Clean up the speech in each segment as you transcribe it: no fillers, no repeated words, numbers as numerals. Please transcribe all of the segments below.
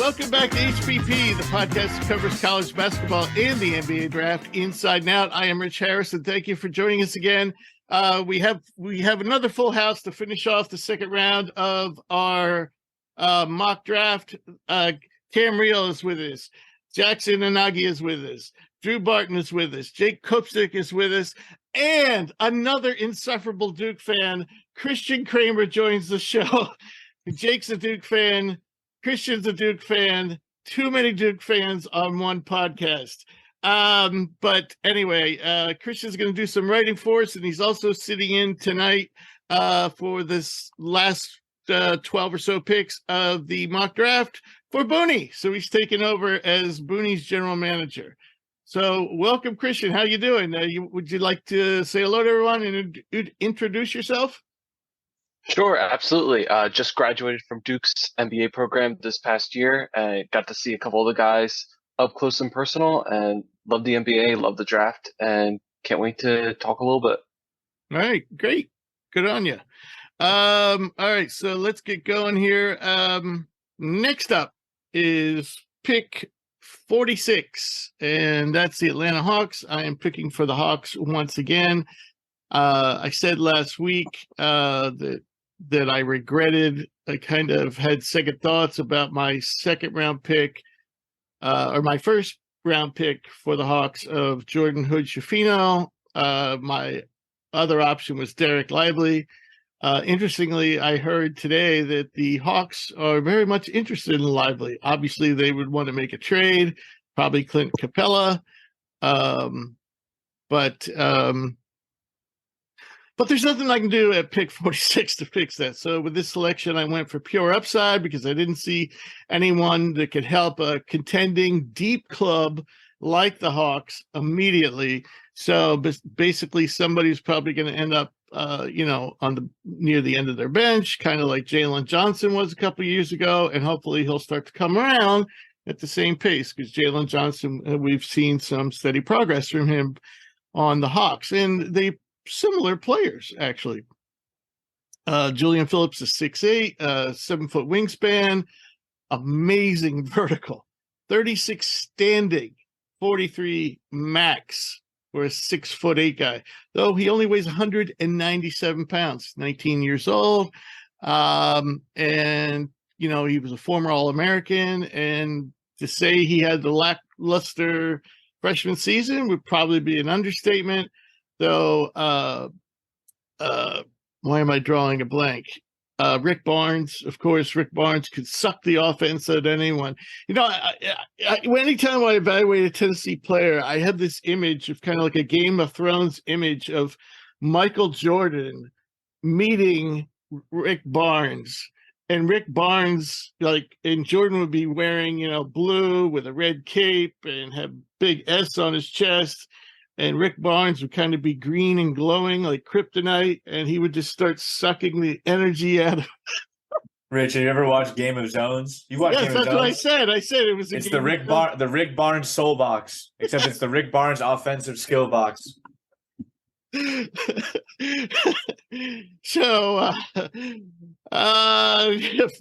Welcome back to HPP, the podcast that covers college basketball and the NBA draft inside and out. I am Rich Harris, and thank you for joining us again. We have another full house to finish off the second round of our mock draft. Cam Reel is with us. Jackson Anagi is with us. Drew Barton is with us. Jake Kopsick is with us. And another insufferable Duke fan, Christian Kramer, joins the show. Jake's a Duke fan. Christian's a Duke fan. Too many Duke fans on one podcast. But anyway, Christian's going to do some writing for us, and he's also sitting in tonight for this last 12 or so picks of the mock draft for Booney. So he's taking over as Booney's general manager. So welcome, Christian. How you doing? Would you like to say hello to everyone and introduce yourself? Sure, absolutely. Just graduated from Duke's MBA program this past year. I got to see a couple of the guys up close and personal, and love the NBA, love the draft, and can't wait to talk a little bit. All right, great. Good on you. All right, so let's get going here. Next up is pick 46, and that's the Atlanta Hawks. I am picking for the Hawks once again. I said last week that I regretted, I kind of had second thoughts about my second round pick, or my first round pick for the Hawks of Jordan Hood-Schifino. My other option was Derek Lively. Interestingly, I heard today that the Hawks are very much interested in Lively. Obviously, they would want to make a trade, probably Clint Capella. But there's nothing I can do at pick 46 to fix that. So with this selection, I went for pure upside because I didn't see anyone that could help a contending deep club like the Hawks immediately. So basically, somebody's probably going to end up near the end of their bench, kind of like Jalen Johnson was a couple of years ago, and hopefully he'll start to come around at the same pace because Jalen Johnson, we've seen some steady progress from him on the Hawks, and they similar players actually. Julian Phillips is 6'8", 7-foot wingspan, amazing vertical, 36 standing, 43 max. For a 6'8" guy, though he only weighs 197 pounds, 19 years old. And, he was a former All-American, and to say he had the lackluster freshman season would probably be an understatement, though. Why am I drawing a blank? Rick Barnes, of course. Rick Barnes could suck the offense at anyone. Anytime I evaluate a Tennessee player, I have this image of kind of like a Game of Thrones image of Michael Jordan meeting Rick Barnes. And Rick Barnes, and Jordan would be wearing, blue with a red cape and have big S on his chest. And Rick Barnes would kind of be green and glowing like kryptonite, and he would just start sucking the energy out of Rich, have you ever watched Game of Zones? You watched Game of Zones? That's what I said. I said it was. It's the Rick Barnes soul box, except it's the Rick Barnes offensive skill box. So,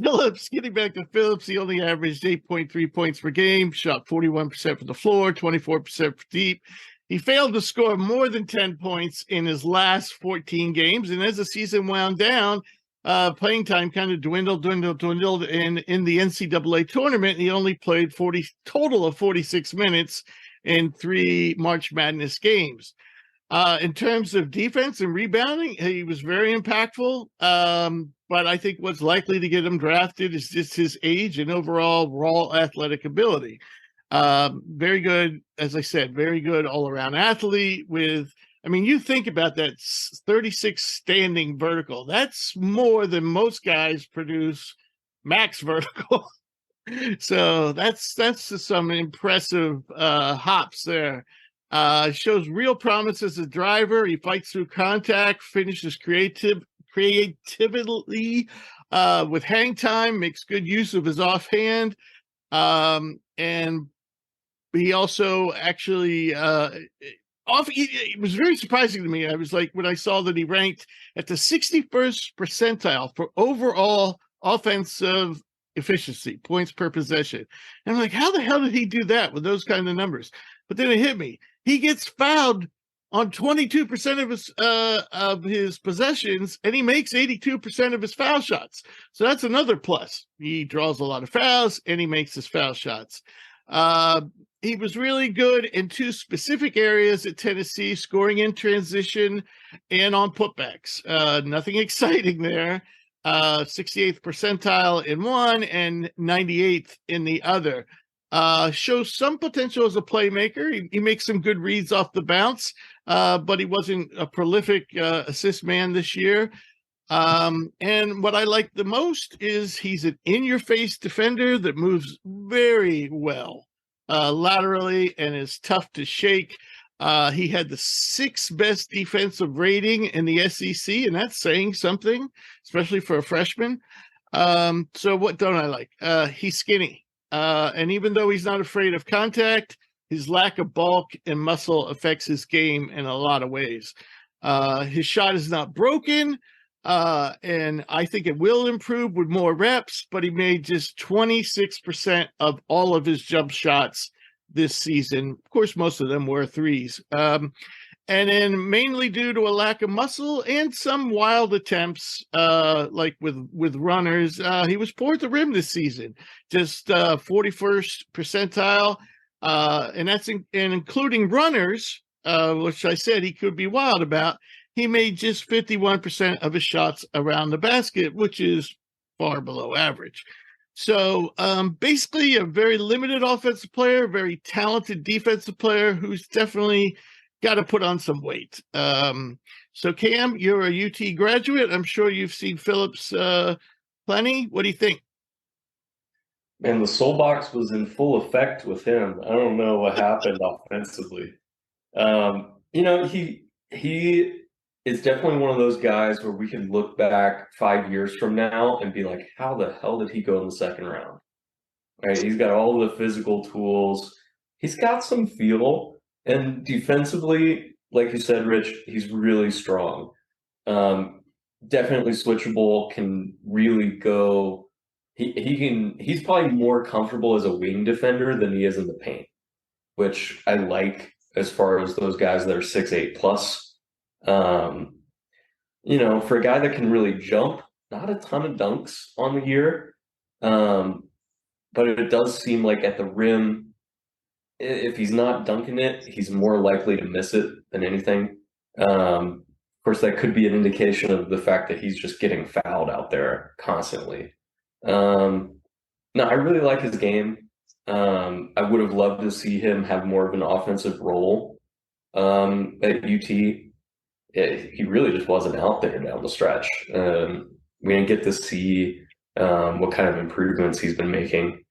Phillips, getting back to Phillips, he only averaged 8.3 points per game, shot 41% from the floor, 24% for deep. He failed to score more than 10 points in his last 14 games, and as the season wound down, playing time kind of dwindled, and in the NCAA tournament, he only played total of 46 minutes in 3 March Madness games. In terms of defense and rebounding, he was very impactful, but I think what's likely to get him drafted is just his age and overall raw athletic ability. Very good, as I said, very good all-around athlete you think about that 36 standing vertical. That's more than most guys produce max vertical. So that's some impressive hops there. Shows real promise as a driver. He fights through contact, finishes creatively with hang time, makes good use of his offhand. And he also actually it was very surprising to me. I was like, when I saw that he ranked at the 61st percentile for overall offensive efficiency, points per possession. And I'm like, how the hell did he do that with those kind of numbers? But then it hit me. He gets fouled on 22% of his possessions, and he makes 82% of his foul shots. So that's another plus. He draws a lot of fouls, and he makes his foul shots. He was really good in two specific areas at Tennessee, scoring in transition and on putbacks. Nothing exciting there. 68th percentile in one and 98th in the other. Shows some potential as a playmaker. He makes some good reads off the bounce, but he wasn't a prolific assist man this year. And what I like the most is he's an in-your-face defender that moves very well laterally and is tough to shake. He had the 6th best defensive rating in the SEC, and that's saying something, especially for a freshman. So what don't I like? He's skinny. And even though he's not afraid of contact, his lack of bulk and muscle affects his game in a lot of ways. His shot is not broken, and I think it will improve with more reps, but he made just 26% of all of his jump shots this season. Of course, most of them were threes. And then mainly due to a lack of muscle and some wild attempts, like with runners, he was poor at the rim this season, just 41st percentile, and that's including runners, which I said he could be wild about. He made just 51% of his shots around the basket, which is far below average. So basically a very limited offensive player, very talented defensive player who's definitely got to put on some weight. So Cam, you're a UT graduate. I'm sure you've seen Phillips plenty. What do you think? Man, the soul box was in full effect with him. I don't know what happened offensively. He is definitely one of those guys where we can look back 5 years from now and be like, how the hell did he go in the second round? Right? He's got all the physical tools. He's got some feel. And defensively, like you said, Rich, he's really strong. Definitely switchable, can really go. He's probably more comfortable as a wing defender than he is in the paint, which I like as far as those guys that are 6'8 plus. For a guy that can really jump, not a ton of dunks on the year. But it does seem like at the rim, if he's not dunking it, he's more likely to miss it than anything. Of course, that could be an indication of the fact that he's just getting fouled out there constantly. No, I really like his game. I would have loved to see him have more of an offensive role at UT. He really just wasn't out there down the stretch. We didn't get to see what kind of improvements he's been making.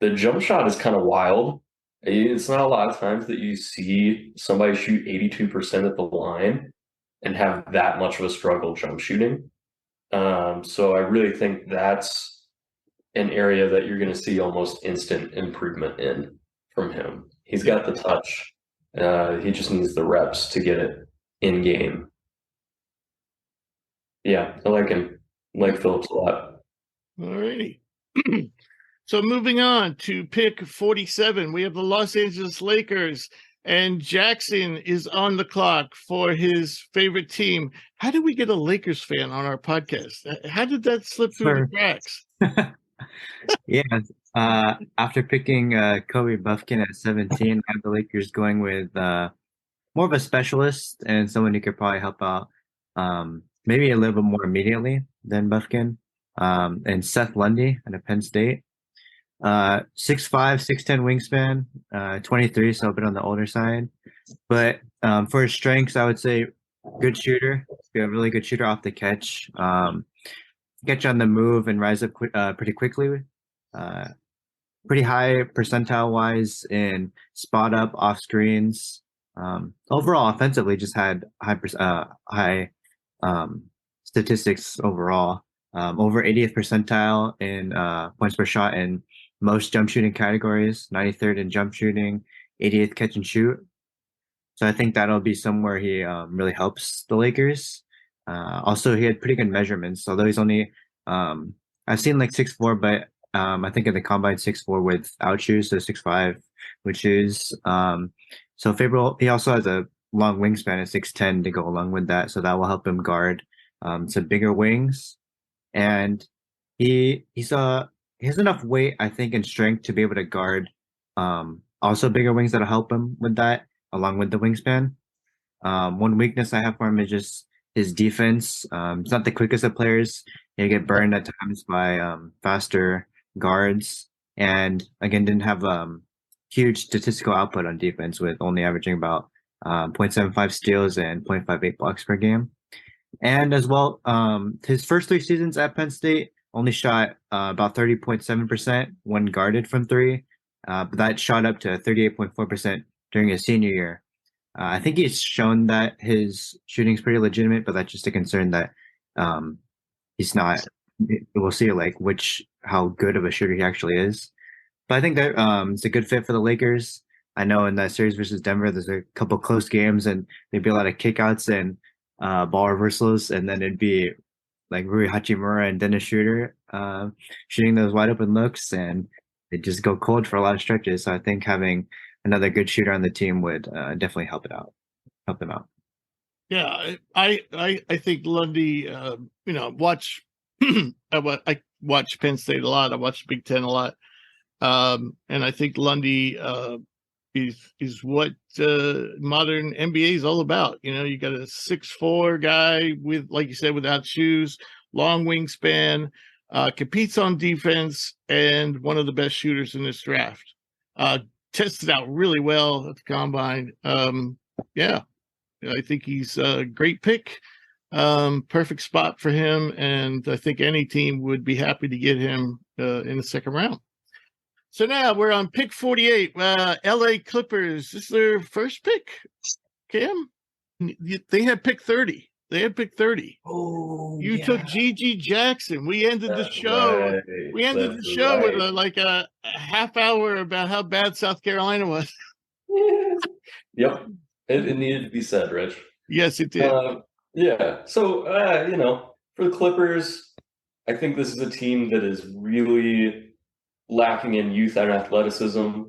The jump shot is kind of wild. It's not a lot of times that you see somebody shoot 82% at the line and have that much of a struggle jump shooting. So I really think that's an area that you're going to see almost instant improvement in from him. He's got the touch. He just needs the reps to get it in game. Yeah, I like him. I like Phillips a lot. All righty. So moving on to pick 47, we have the Los Angeles Lakers, and Jackson is on the clock for his favorite team. How did we get a Lakers fan on our podcast? How did that slip through the cracks? Yeah, after picking Kobe Buffkin at 17, I have the Lakers going with more of a specialist and someone who could probably help out maybe a little bit more immediately than Buffkin, and Seth Lundy at Penn State. 6'5", 6'10" wingspan, 23, so a bit on the older side. But for his strengths, I would say good shooter, be a really good shooter off the catch, catch on the move and rise up pretty quickly. Pretty high percentile-wise in spot up, off screens. Overall, offensively, just had high statistics overall. Over 80th percentile in points per shot in most jump shooting categories, 93rd in jump shooting, 80th catch and shoot. So I think that'll be somewhere he really helps the Lakers. Also, he had pretty good measurements, although he's only I've seen like 6'4", but I think in the combine 6'4" without shoes, so 6'5" with shoes. So favorable. He also has a long wingspan at 6'10" to go along with that, so that will help him guard some bigger wings. And he has enough weight, I think, and strength to be able to guard also bigger wings that'll help him with that, along with the wingspan. One weakness I have for him is just his defense. He's not the quickest of players. He get burned at times by faster guards, and again didn't have huge statistical output on defense with only averaging about 0.75 steals and 0.58 blocks per game. And as well, his first 3 seasons at Penn State only shot about 30.7% when guarded from three, but that shot up to 38.4% during his senior year. I think he's shown that his shooting is pretty legitimate, but that's just a concern that he's not. We'll see like how good of a shooter he actually is. But I think that it's a good fit for the Lakers. I know in that series versus Denver, there's a couple close games and maybe a lot of kickouts and ball reversals, and then it'd be like Rui Hachimura and Dennis Schroeder shooting those wide open looks, and it just go cold for a lot of stretches. So I think having another good shooter on the team would definitely help them out. Yeah, I think Lundy. Watch. I watch Penn State a lot. I watch Big Ten a lot, and I think Lundy is what modern NBA is all about. You got a 6'4" guy with, like you said, without shoes, long wingspan, competes on defense, and one of the best shooters in this draft. Tested out really well at the combine. Yeah, I think he's a great pick. Perfect spot for him, and I think any team would be happy to get him in the second round. So now we're on pick 48. LA Clippers. This is their first pick. Cam, they had pick 30. Oh, you took Gigi Jackson. We ended the show. Right. We ended the show with a half hour about how bad South Carolina was. Yep, it needed to be said, Rich. Yes, it did. Yeah. So for the Clippers, I think this is a team that is really lacking in youth and athleticism.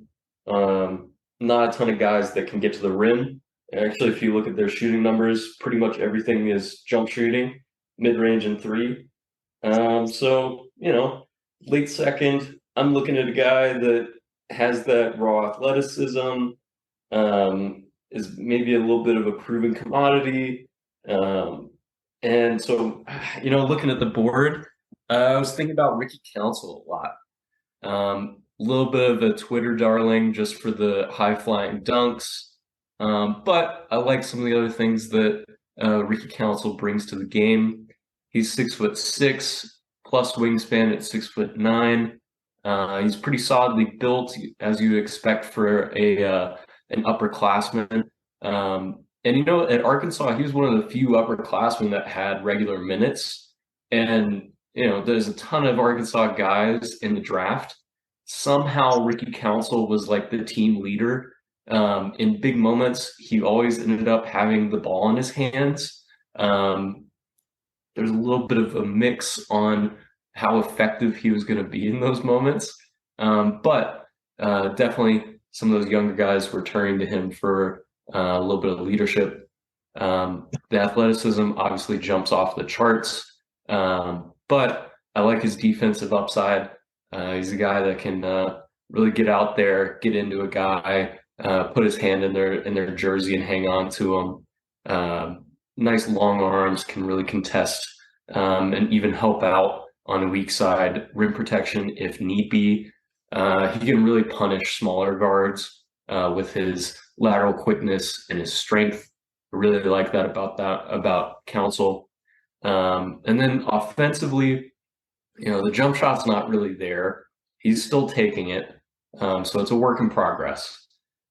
Not a ton of guys that can get to the rim. Actually, if you look at their shooting numbers, pretty much everything is jump shooting, mid-range and three. So, late second, I'm looking at a guy that has that raw athleticism, is maybe a little bit of a proven commodity. And so, looking at the board, I was thinking about Ricky Council a lot. A little bit of a Twitter darling just for the high-flying dunks. But I like some of the other things that Ricky Council brings to the game. He's 6'6", plus wingspan at 6'9". He's pretty solidly built, as you expect for an upperclassman. And at Arkansas, he was one of the few upperclassmen that had regular minutes. And there's a ton of Arkansas guys in the draft. Somehow Ricky Council was like the team leader. In big moments, he always ended up having the ball in his hands. There's a little bit of a mix on how effective he was going to be in those moments. But definitely some of those younger guys were turning to him for a little bit of leadership. The athleticism obviously jumps off the charts. But I like his defensive upside. He's a guy that can really get out there, get into a guy, put his hand in their jersey and hang on to him. Nice long arms, can really contest and even help out on a weak side, rim protection if need be. He can really punish smaller guards with his lateral quickness and his strength. I really like that about Council. And then offensively, the jump shot's not really there. He's still taking it. So it's a work in progress.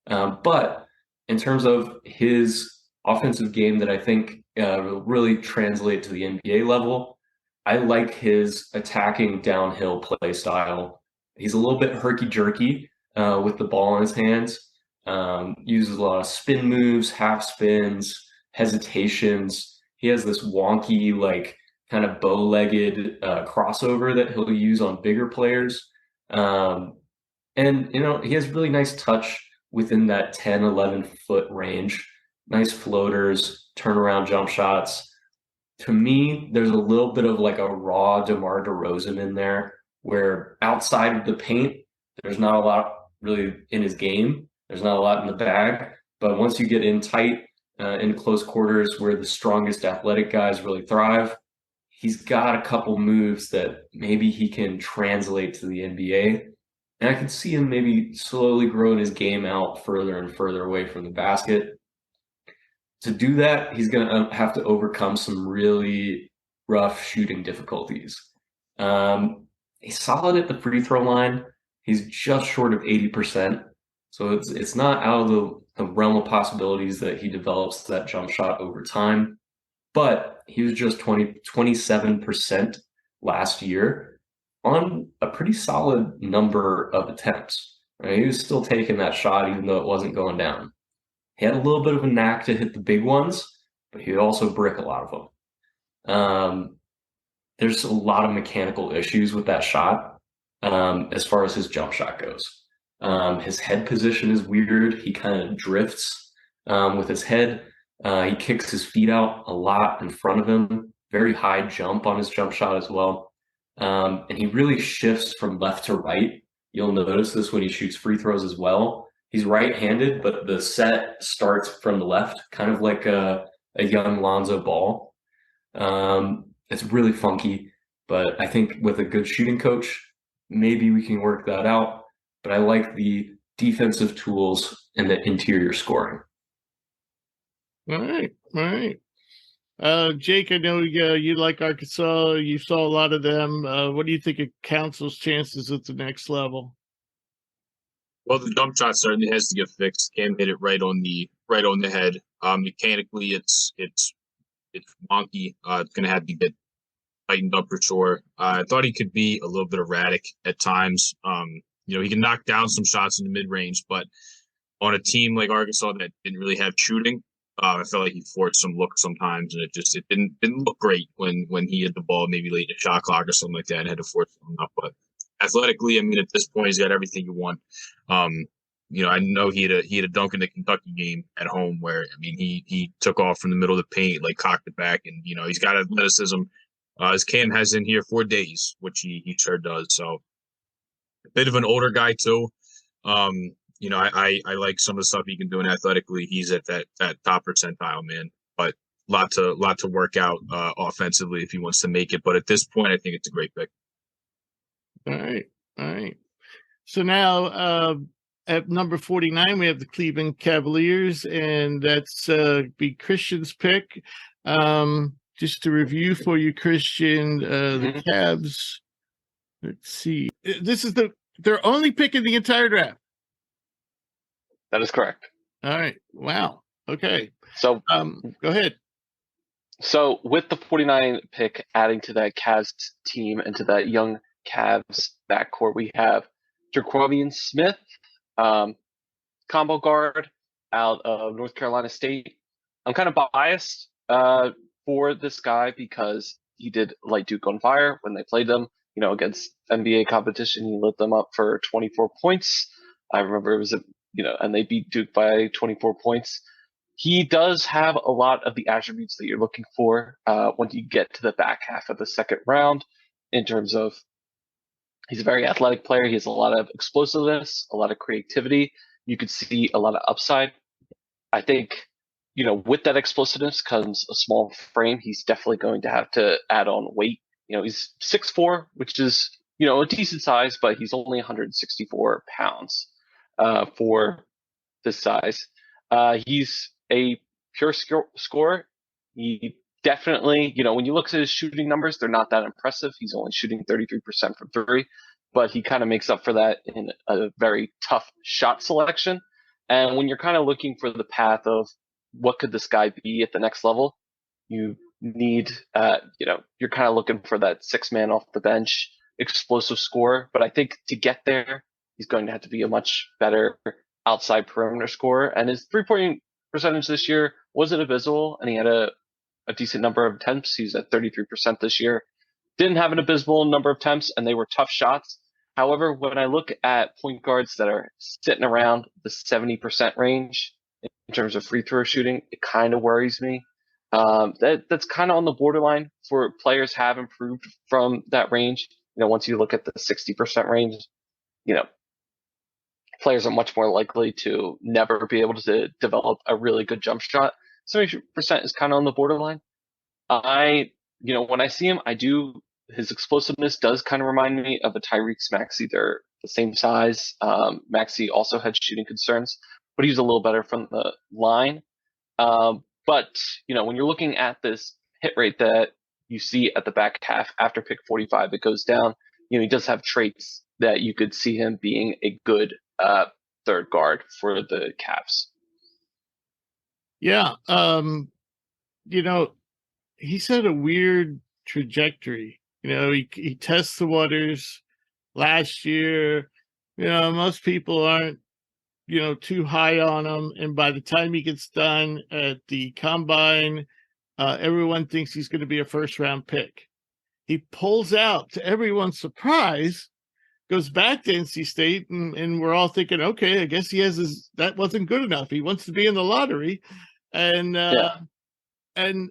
But in terms of his offensive game that I think will really translate to the NBA level, I like his attacking downhill play style. He's a little bit herky-jerky with the ball in his hands. Uses a lot of spin moves, half spins, hesitations. He has this wonky, kind of bow-legged crossover that he'll use on bigger players. And he has really nice touch within that 10, 11-foot range. Nice floaters, turnaround jump shots. To me, there's a little bit of like a raw DeMar DeRozan in there, where outside of the paint, there's not a lot really in his game. There's not a lot in the bag. But once you get in tight, in close quarters where the strongest athletic guys really thrive, he's got a couple moves that maybe he can translate to the NBA. And I can see him maybe slowly growing his game out further and further away from the basket. To do that, he's going to have to overcome some really rough shooting difficulties. He's solid at the free throw line. He's just short of 80%. So it's not out of the realm of possibilities that he develops that jump shot over time. But he was just 27% last year on a pretty solid number of attempts. Right? He was still taking that shot even though it wasn't going down. He had a little bit of a knack to hit the big ones, but he would also brick a lot of them. There's a lot of mechanical issues with that shot as far as his jump shot goes. His head position is weird. He kind of drifts with his head. He kicks his feet out a lot in front of him. Very high jump on his jump shot as well. And he really shifts from left to right. You'll notice this when he shoots free throws as well. He's right-handed, but the set starts from the left, kind of like a young Lonzo Ball. It's really funky, but I think with a good shooting coach, maybe we can work that out. But I like the defensive tools and the interior scoring. All right. Jake, I know you like Arkansas. You saw a lot of them. What do you think of Council's chances at the next level? Well, the jump shot certainly has to get fixed. Cam hit it right on the head. Mechanically, it's wonky. It's going to have to get tightened up for sure. I thought he could be a little bit erratic at times. He can knock down some shots in the mid range, but on a team like Arkansas that didn't really have shooting, I felt like he forced some looks sometimes, and it didn't look great when he hit the ball maybe late in the shot clock or something like that and had to force something up. But athletically, I mean, at this point, he's got everything you want. I know he had a dunk in the Kentucky game at home where, I mean, he took off from the middle of the paint, like cocked it back, and he's got athleticism. As Cam has in here 4 days, which he sure does. So a bit of an older guy too. I like some of the stuff he can do, and athletically, he's at that top percentile, man. But lot to work out offensively if he wants to make it. But at this point, I think it's a great pick. All right. So now at number 49, we have the Cleveland Cavaliers, and that's be Christian's pick. Just to review for you, Christian, the Cavs. Let's see. This is their only pick in the entire draft. That is correct. All right. Wow. Okay. So go ahead. So with the 49 pick, adding to that Cavs team and to that young Cavs backcourt, we have Jaquavian Smith, combo guard out of North Carolina State. I'm kind of biased for this guy because he did light Duke on fire when they played them. Against NBA competition, he lit them up for 24 points. I remember it was and they beat Duke by 24 points. He does have a lot of the attributes that you're looking for when you get to the back half of the second round, in terms of he's a very athletic player. He has a lot of explosiveness, a lot of creativity. You could see a lot of upside. I think, with that explosiveness comes a small frame. He's definitely going to have to add on weight. He's 6'4", which is, a decent size, but he's only 164 pounds for this size. He's a pure scorer. He definitely, when you look at his shooting numbers, they're not that impressive. He's only shooting 33% from three, but he kind of makes up for that in a very tough shot selection. And when you're kind of looking for the path of what could this guy be at the next level, you need, you're kind of looking for that 6-man off the bench explosive scorer. But I think to get there, he's going to have to be a much better outside perimeter scorer. And his 3-point percentage this year wasn't abysmal, and he had a decent number of attempts. He's at 33% this year. Didn't have an abysmal number of attempts, and they were tough shots. However, when I look at point guards that are sitting around the 70% range in terms of free throw shooting, it kind of worries me. That's kind of on the borderline for players have improved from that range. Once you look at the 60% range, you know, players are much more likely to never be able to develop a really good jump shot. 70% is kind of on the borderline. When I see him, his explosiveness does kind of remind me of a Tyrese Maxey. They're the same size. Maxey also had shooting concerns, but he's a little better from the line. But when you're looking at this hit rate that you see at the back half after pick 45, it goes down. He does have traits that you could see him being a good third guard for the Cavs. Yeah. He's had a weird trajectory. He tests the waters last year. Most people aren't, too high on him. And by the time he gets done at the combine, everyone thinks he's going to be a first round pick. He pulls out, to everyone's surprise, goes back to NC State, and we're all thinking, okay, I guess that wasn't good enough. He wants to be in the lottery. And then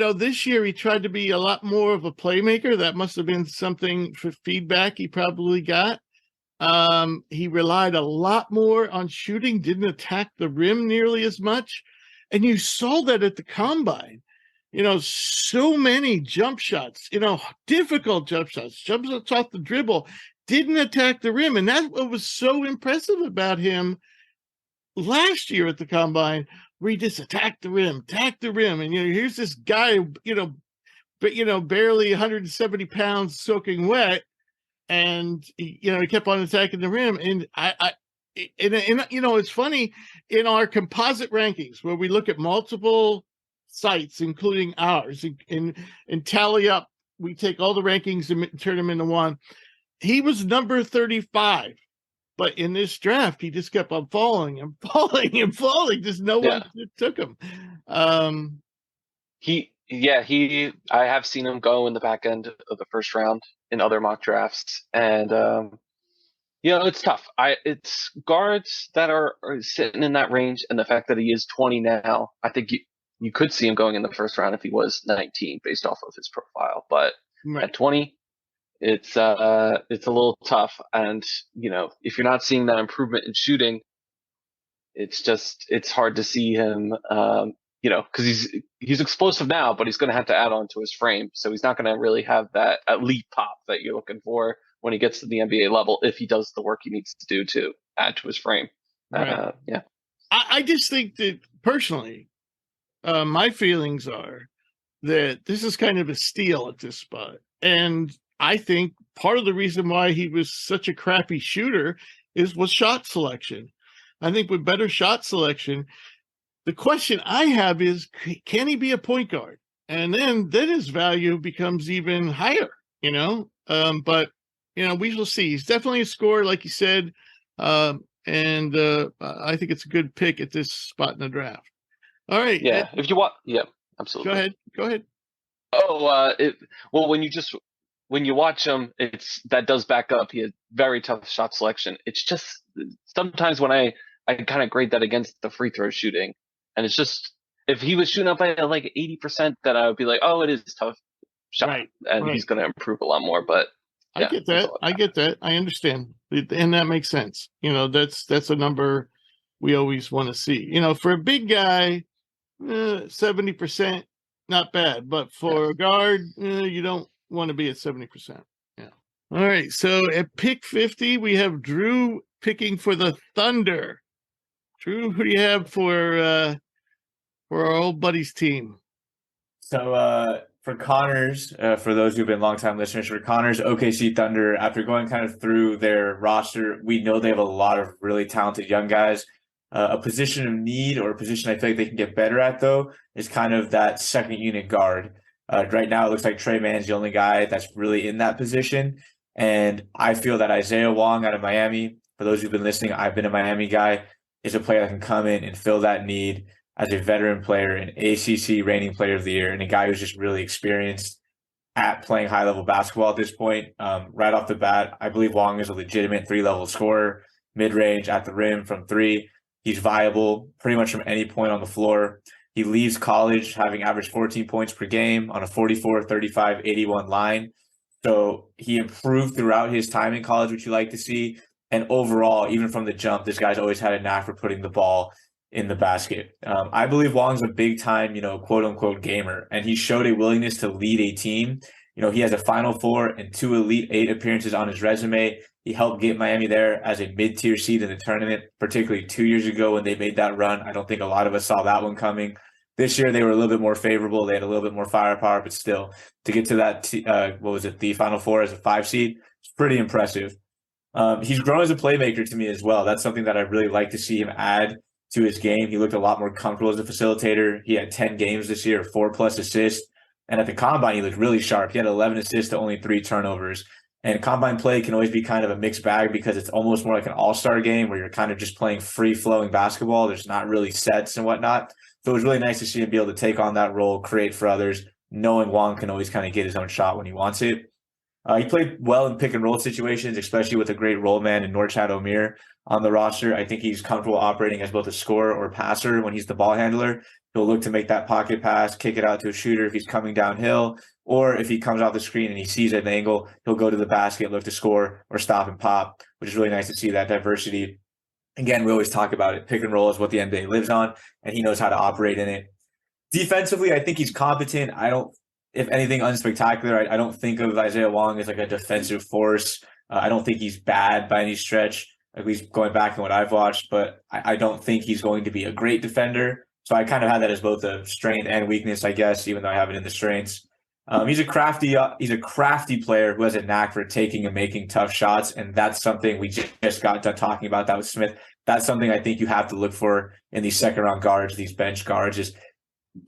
this year he tried to be a lot more of a playmaker. That must have been something for feedback he probably got. He relied a lot more on shooting, didn't attack the rim nearly as much. And you saw that at the combine. So many jump shots, difficult jump shots off the dribble, didn't attack the rim. And that's what was so impressive about him last year at the combine, where he just attacked the rim. And, here's this guy, barely 170 pounds soaking wet. And, he kept on attacking the rim. And it's funny, in our composite rankings, where we look at multiple sites, including ours, and tally up, we take all the rankings and turn them into one. He was number 35. But in this draft, he just kept on falling and falling and falling. Just no one took him. I have seen him go in the back end of the first round in other mock drafts. And, it's tough. It's guards that are sitting in that range. And the fact that he is 20 now, I think you could see him going in the first round if he was 19 based off of his profile. But at 20, it's a little tough. And, if you're not seeing that improvement in shooting, it's hard to see him, because he's explosive now, but he's going to have to add on to his frame. So he's not going to really have that elite pop that you're looking for when he gets to the NBA level, if he does the work he needs to do to add to his frame. Right. I just think that personally, my feelings are that this is kind of a steal at this spot. And I think part of the reason why he was such a crappy shooter was shot selection. I think with better shot selection, the question I have is, can he be a point guard? And then his value becomes even higher, But, we shall see. He's definitely a scorer, like you said. I think it's a good pick at this spot in the draft. All right. Yeah. If you want, absolutely. Go ahead. Oh, when you watch him, that does back up. He has very tough shot selection. It's just sometimes when I kind of grade that against the free throw shooting, and it's just, if he was shooting up by like 80%, then I would be like, oh, it is tough shot, right, and he's going to improve a lot more. But I get that. I understand, and that makes sense. That's a number we always want to see. For a big guy, 70%, not bad, but for a guard, you don't want to be at 70%. Yeah. All right. So at pick 50, we have Drew picking for the Thunder. Drew, who do you have for our old buddies team? So for Connor's, for those who've been longtime listeners, for Connor's OKC Thunder, after going kind of through their roster, we know they have a lot of really talented young guys. A position of need, or a position I feel like they can get better at, though, is kind of that second unit guard. Right now, it looks like Trey Mann's the only guy that's really in that position. And I feel that Isaiah Wong out of Miami, for those who've been listening, I've been a Miami guy, is a player that can come in and fill that need as a veteran player, an ACC reigning player of the year, and a guy who's just really experienced. at playing high level basketball at this point. Right off the bat, I believe Wong is a legitimate 3-level scorer, mid range at the rim from three. He's viable pretty much from any point on the floor. He leaves college having averaged 14 points per game on a 44, 35, 81 line. So he improved throughout his time in college, which you like to see. And overall, even from the jump, this guy's always had a knack for putting the ball in the basket. I believe Wong's a big time, quote unquote gamer, and he showed a willingness to lead a team. He has a Final Four and 2 Elite Eight appearances on his resume. He helped get Miami there as a mid-tier seed in the tournament, particularly 2 years ago when they made that run. I don't think a lot of us saw that one coming. This year, they were a little bit more favorable. They had a little bit more firepower, but still, to get to that, the Final Four as a 5 seed, it's pretty impressive. He's grown as a playmaker to me as well. That's something that I really like to see him add to his game. He looked a lot more comfortable as a facilitator. He had 10 games this year, 4+ assists. And at the combine, he looked really sharp. He had 11 assists to only 3 turnovers. And combine play can always be kind of a mixed bag because it's almost more like an all-star game where you're kind of just playing free-flowing basketball. There's not really sets and whatnot. So it was really nice to see him be able to take on that role, create for others, knowing Wong can always kind of get his own shot when he wants it. He played well in pick-and-roll situations, especially with a great roll man in Norchad Omir on the roster. I think he's comfortable operating as both a scorer or passer when he's the ball handler. He'll look to make that pocket pass, kick it out to a shooter if he's coming downhill, or if he comes off the screen and he sees an angle, he'll go to the basket, look to score, or stop and pop, which is really nice to see that diversity. Again, we always talk about it. Pick and roll is what the NBA lives on, and he knows how to operate in it. Defensively, I think he's competent. If anything, unspectacular. I don't think of Isaiah Wong as like a defensive force. I don't think he's bad by any stretch, at least going back to what I've watched, but I don't think he's going to be a great defender. So I kind of had that as both a strength and weakness, I guess, even though I have it in the strengths. He's a crafty player who has a knack for taking and making tough shots, and that's something we just got done talking about that with Smith. That's something I think you have to look for in these second-round guards, these bench guards, is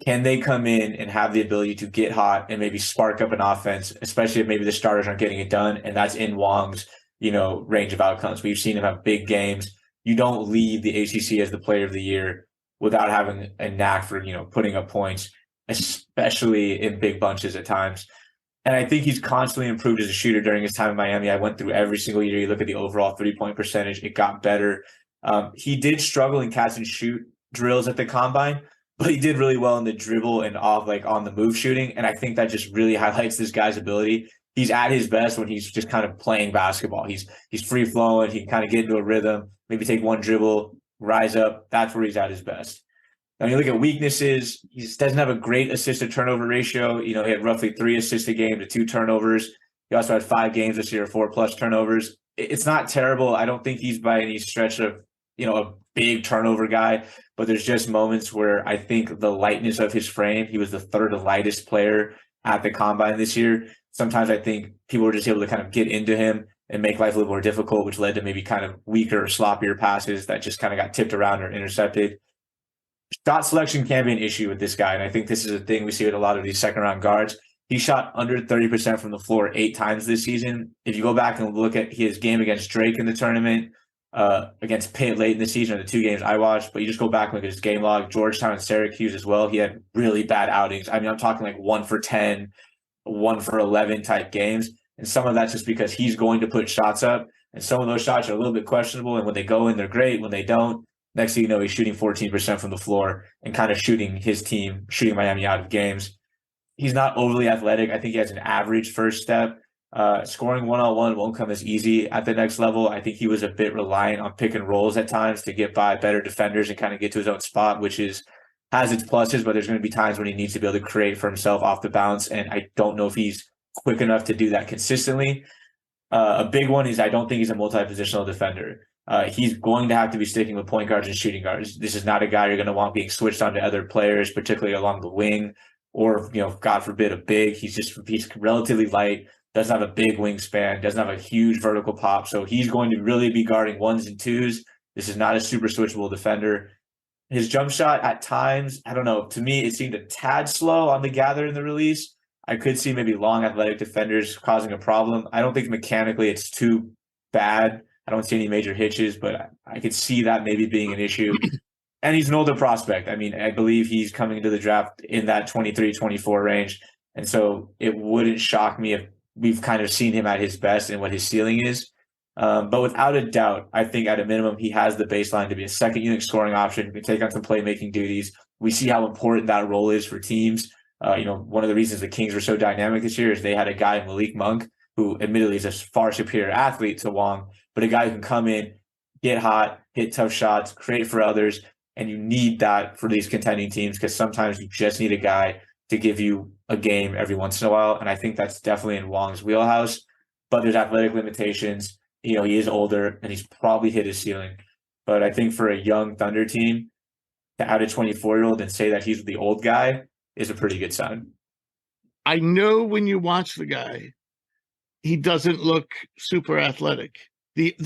can they come in and have the ability to get hot and maybe spark up an offense, especially if maybe the starters aren't getting it done, and that's in Wong's range of outcomes. We've seen him have big games. You don't leave the ACC as the player of the year without having a knack for putting up points, especially in big bunches at times. And I think he's constantly improved as a shooter during his time in Miami. I went through every single year. You look at the overall 3-point percentage, it got better. He did struggle in catch and shoot drills at the combine, but he did really well in the dribble and off, like on the move shooting. And I think that just really highlights this guy's ability. He's at his best when he's just kind of playing basketball. He's free flowing. He can kind of get into a rhythm, maybe take one dribble, rise up. That's where he's at his best. Now, you look at weaknesses, he doesn't have a great assist to turnover ratio. He had roughly 3 assists a game to 2 turnovers. He also had 5 games this year, 4+ turnovers. It's not terrible. I don't think he's by any stretch of, a big turnover guy, but there's just moments where I think the lightness of his frame, he was the 3rd lightest player at the combine this year. Sometimes I think people were just able to kind of get into him and make life a little more difficult, which led to maybe kind of weaker or sloppier passes that just kind of got tipped around or intercepted. Shot selection can be an issue with this guy, and I think this is a thing we see with a lot of these second-round guards. He shot under 30% from the floor 8 times this season. If you go back and look at his game against Drake in the tournament, against Pitt late in the season, the 2 games I watched, but you just go back and look at his game log, Georgetown and Syracuse as well, he had really bad outings. I mean, I'm talking like 1 for 10, 1 for 11 type games, and some of that's just because he's going to put shots up, and some of those shots are a little bit questionable, and when they go in, they're great. When they don't, next thing you know, he's shooting 14% from the floor and kind of shooting Miami out of games. He's not overly athletic. I think he has an average first step. Scoring one-on-one won't come as easy at the next level. I think he was a bit reliant on pick and rolls at times to get by better defenders and kind of get to his own spot, which has its pluses, but there's going to be times when he needs to be able to create for himself off the bounce, and I don't know if he's quick enough to do that consistently. A big one is I don't think he's a multi-positional defender. He's going to have to be sticking with point guards and shooting guards. This is not a guy you're going to want being switched on to other players, particularly along the wing or, God forbid, a big. He's relatively light, doesn't have a big wingspan, doesn't have a huge vertical pop. So he's going to really be guarding 1s and 2s. This is not a super switchable defender. His jump shot at times, I don't know, to me, it seemed a tad slow on the gather and the release. I could see maybe long athletic defenders causing a problem. I don't think mechanically it's too bad. I don't see any major hitches, but I could see that maybe being an issue. And he's an older prospect. I mean, I believe he's coming into the draft in that 23-24 range. And so it wouldn't shock me if we've kind of seen him at his best and what his ceiling is. But without a doubt, I think at a minimum, he has the baseline to be a second unit scoring option, who can take on some playmaking duties. We see how important that role is for teams. One of the reasons the Kings were so dynamic this year is they had a guy, Malik Monk, who admittedly is a far superior athlete to Wong, but a guy who can come in, get hot, hit tough shots, create for others. And you need that for these contending teams because sometimes you just need a guy to give you a game every once in a while. And I think that's definitely in Wong's wheelhouse. But there's athletic limitations. He is older and he's probably hit his ceiling. But I think for a young Thunder team to add a 24-year-old and say that he's the old guy is a pretty good sign. I know when you watch the guy, he doesn't look super athletic.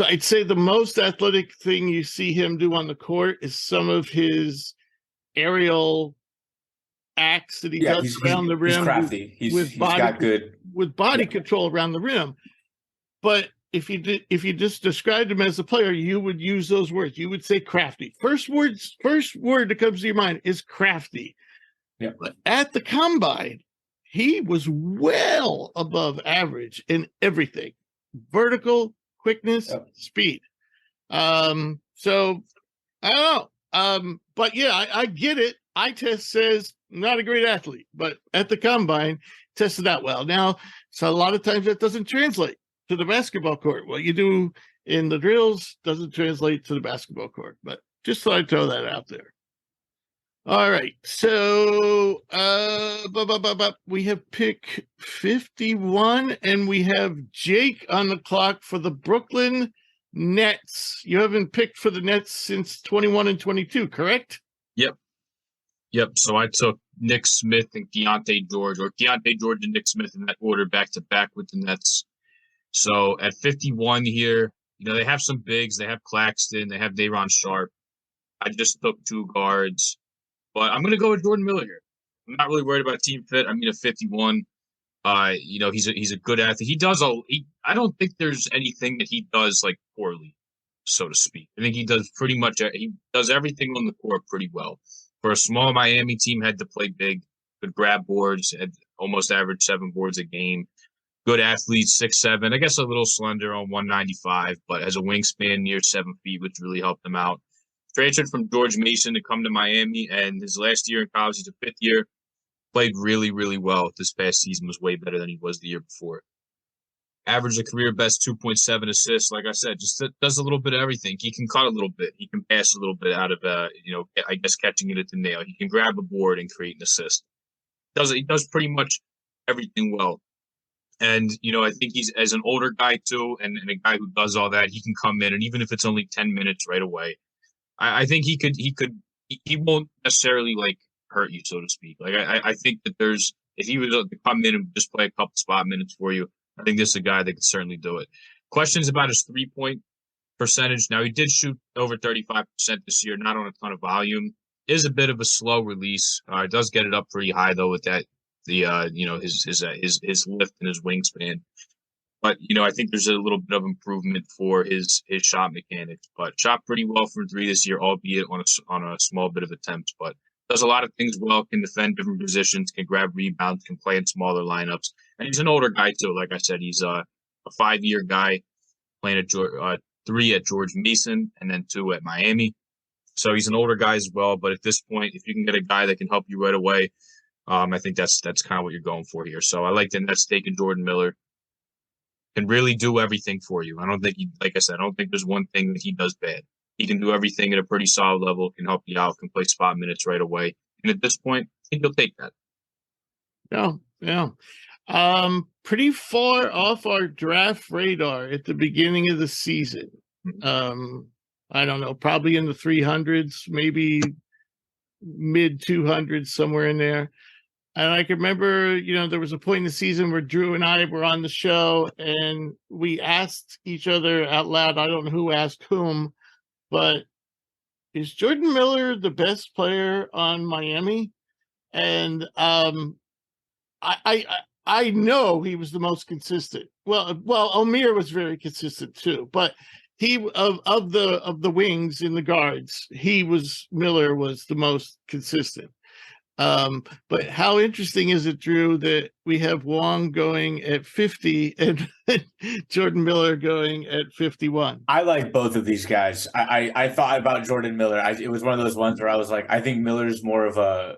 I'd say the most athletic thing you see him do on the court is some of his aerial acts that he does around the rim. He's crafty. He's got good with body control around the rim. But if you just described him as a player, you would use those words. You would say crafty. First word that comes to your mind is crafty. Yeah. But at the combine, he was well above average in everything. Vertical, quickness, speed. So I don't know. But yeah, I get it. Eye test says not a great athlete, but at the combine tested out well. Now, so a lot of times that doesn't translate to the basketball court. What you do in the drills doesn't translate to the basketball court, but just thought I'd throw that out there. All right. So we have pick 51 and we have Jake on the clock for the Brooklyn Nets. You haven't picked for the Nets since 21 and 22, correct? Yep. So I took Nick Smith and Keontae George, or Keontae George and Nick Smith in that order back to back with the Nets. So at 51 here, they have some bigs. They have Claxton. They have Day'Ron Sharpe. I just took two guards. But I'm going to go with Jordan Miller here. I'm not really worried about team fit. I mean, at 51, he's a good athlete. I don't think there's anything that he does like poorly, so to speak. I think he does he does everything on the court pretty well. For a small Miami team, had to play big, could grab boards, had almost average 7 boards a game. Good athlete, 6'7", I guess a little slender on 195, but has a wingspan near 7 feet, which really helped him out. Transferred from George Mason to come to Miami, and his last year in college, he's a 5th year, played really, really well. This past season was way better than he was the year before. Averaged a career best 2.7 assists. Like I said, just does a little bit of everything. He can cut a little bit. He can pass a little bit out of, I guess catching it at the nail. He can grab a board and create an assist. He does pretty much everything well. And, I think he's, as an older guy too, and a guy who does all that, he can come in, and even if it's only 10 minutes right away, I think he won't necessarily like hurt you, so to speak. Like I think that if he was to come in and just play a couple spot minutes for you, I think this is a guy that could certainly do it. Questions about his 3-point percentage. Now he did shoot over 35% this year, not on a ton of volume. Is a bit of a slow release. Does get it up pretty high though with that his lift and his wingspan. But, I think there's a little bit of improvement for his shot mechanics. But shot pretty well from 3 this year, albeit on a small bit of attempts. But does a lot of things well, can defend different positions, can grab rebounds, can play in smaller lineups. And he's an older guy, too. Like I said, he's a 5-year guy playing at 3 at George Mason and then 2 at Miami. So he's an older guy as well. But at this point, if you can get a guy that can help you right away, I think that's kind of what you're going for here. So I like the Nets taking Jordan Miller. Can really do everything for you. I don't think like I said, I don't think there's one thing that he does bad. He can do everything at a pretty solid level, can help you out, can play spot minutes right away. And at this point, I think he'll take that. Yeah. Pretty far off our draft radar at the beginning of the season. I don't know, probably in the 300s, maybe mid 200s, somewhere in there. And I can remember, there was a point in the season where Drew and I were on the show and we asked each other out loud, I don't know who asked whom, but is Jordan Miller the best player on Miami? And I know he was the most consistent. Well, Omier was very consistent too, but he of the wings in the guards, Miller was the most consistent. But how interesting is it, Drew, that we have Wong going at 50 and Jordan Miller going at 51? I like both of these guys. I thought about Jordan Miller. It was one of those ones where I was like, I think Miller's more of a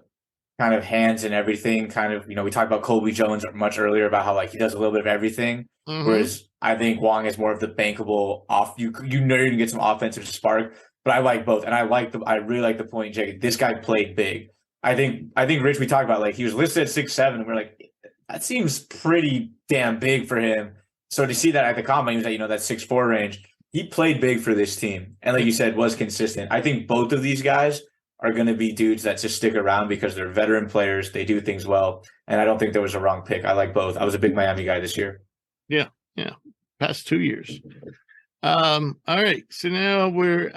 kind of hands and everything kind of, we talked about Colby Jones much earlier about how like he does a little bit of everything. Mhm. Whereas I think Wong is more of the bankable off. You know you're gonna get some offensive spark, but I like both, and I really like the point, Jake. This guy played big. I think Rich, we talked about like he was listed at 6'7", and we're like, that seems pretty damn big for him. So to see that at the combine, he was at that 6'4" range. He played big for this team, and like you said, was consistent. I think both of these guys are going to be dudes that just stick around because they're veteran players. They do things well, and I don't think there was a wrong pick. I like both. I was a big Miami guy this year. Yeah. Past 2 years. All right. So now we're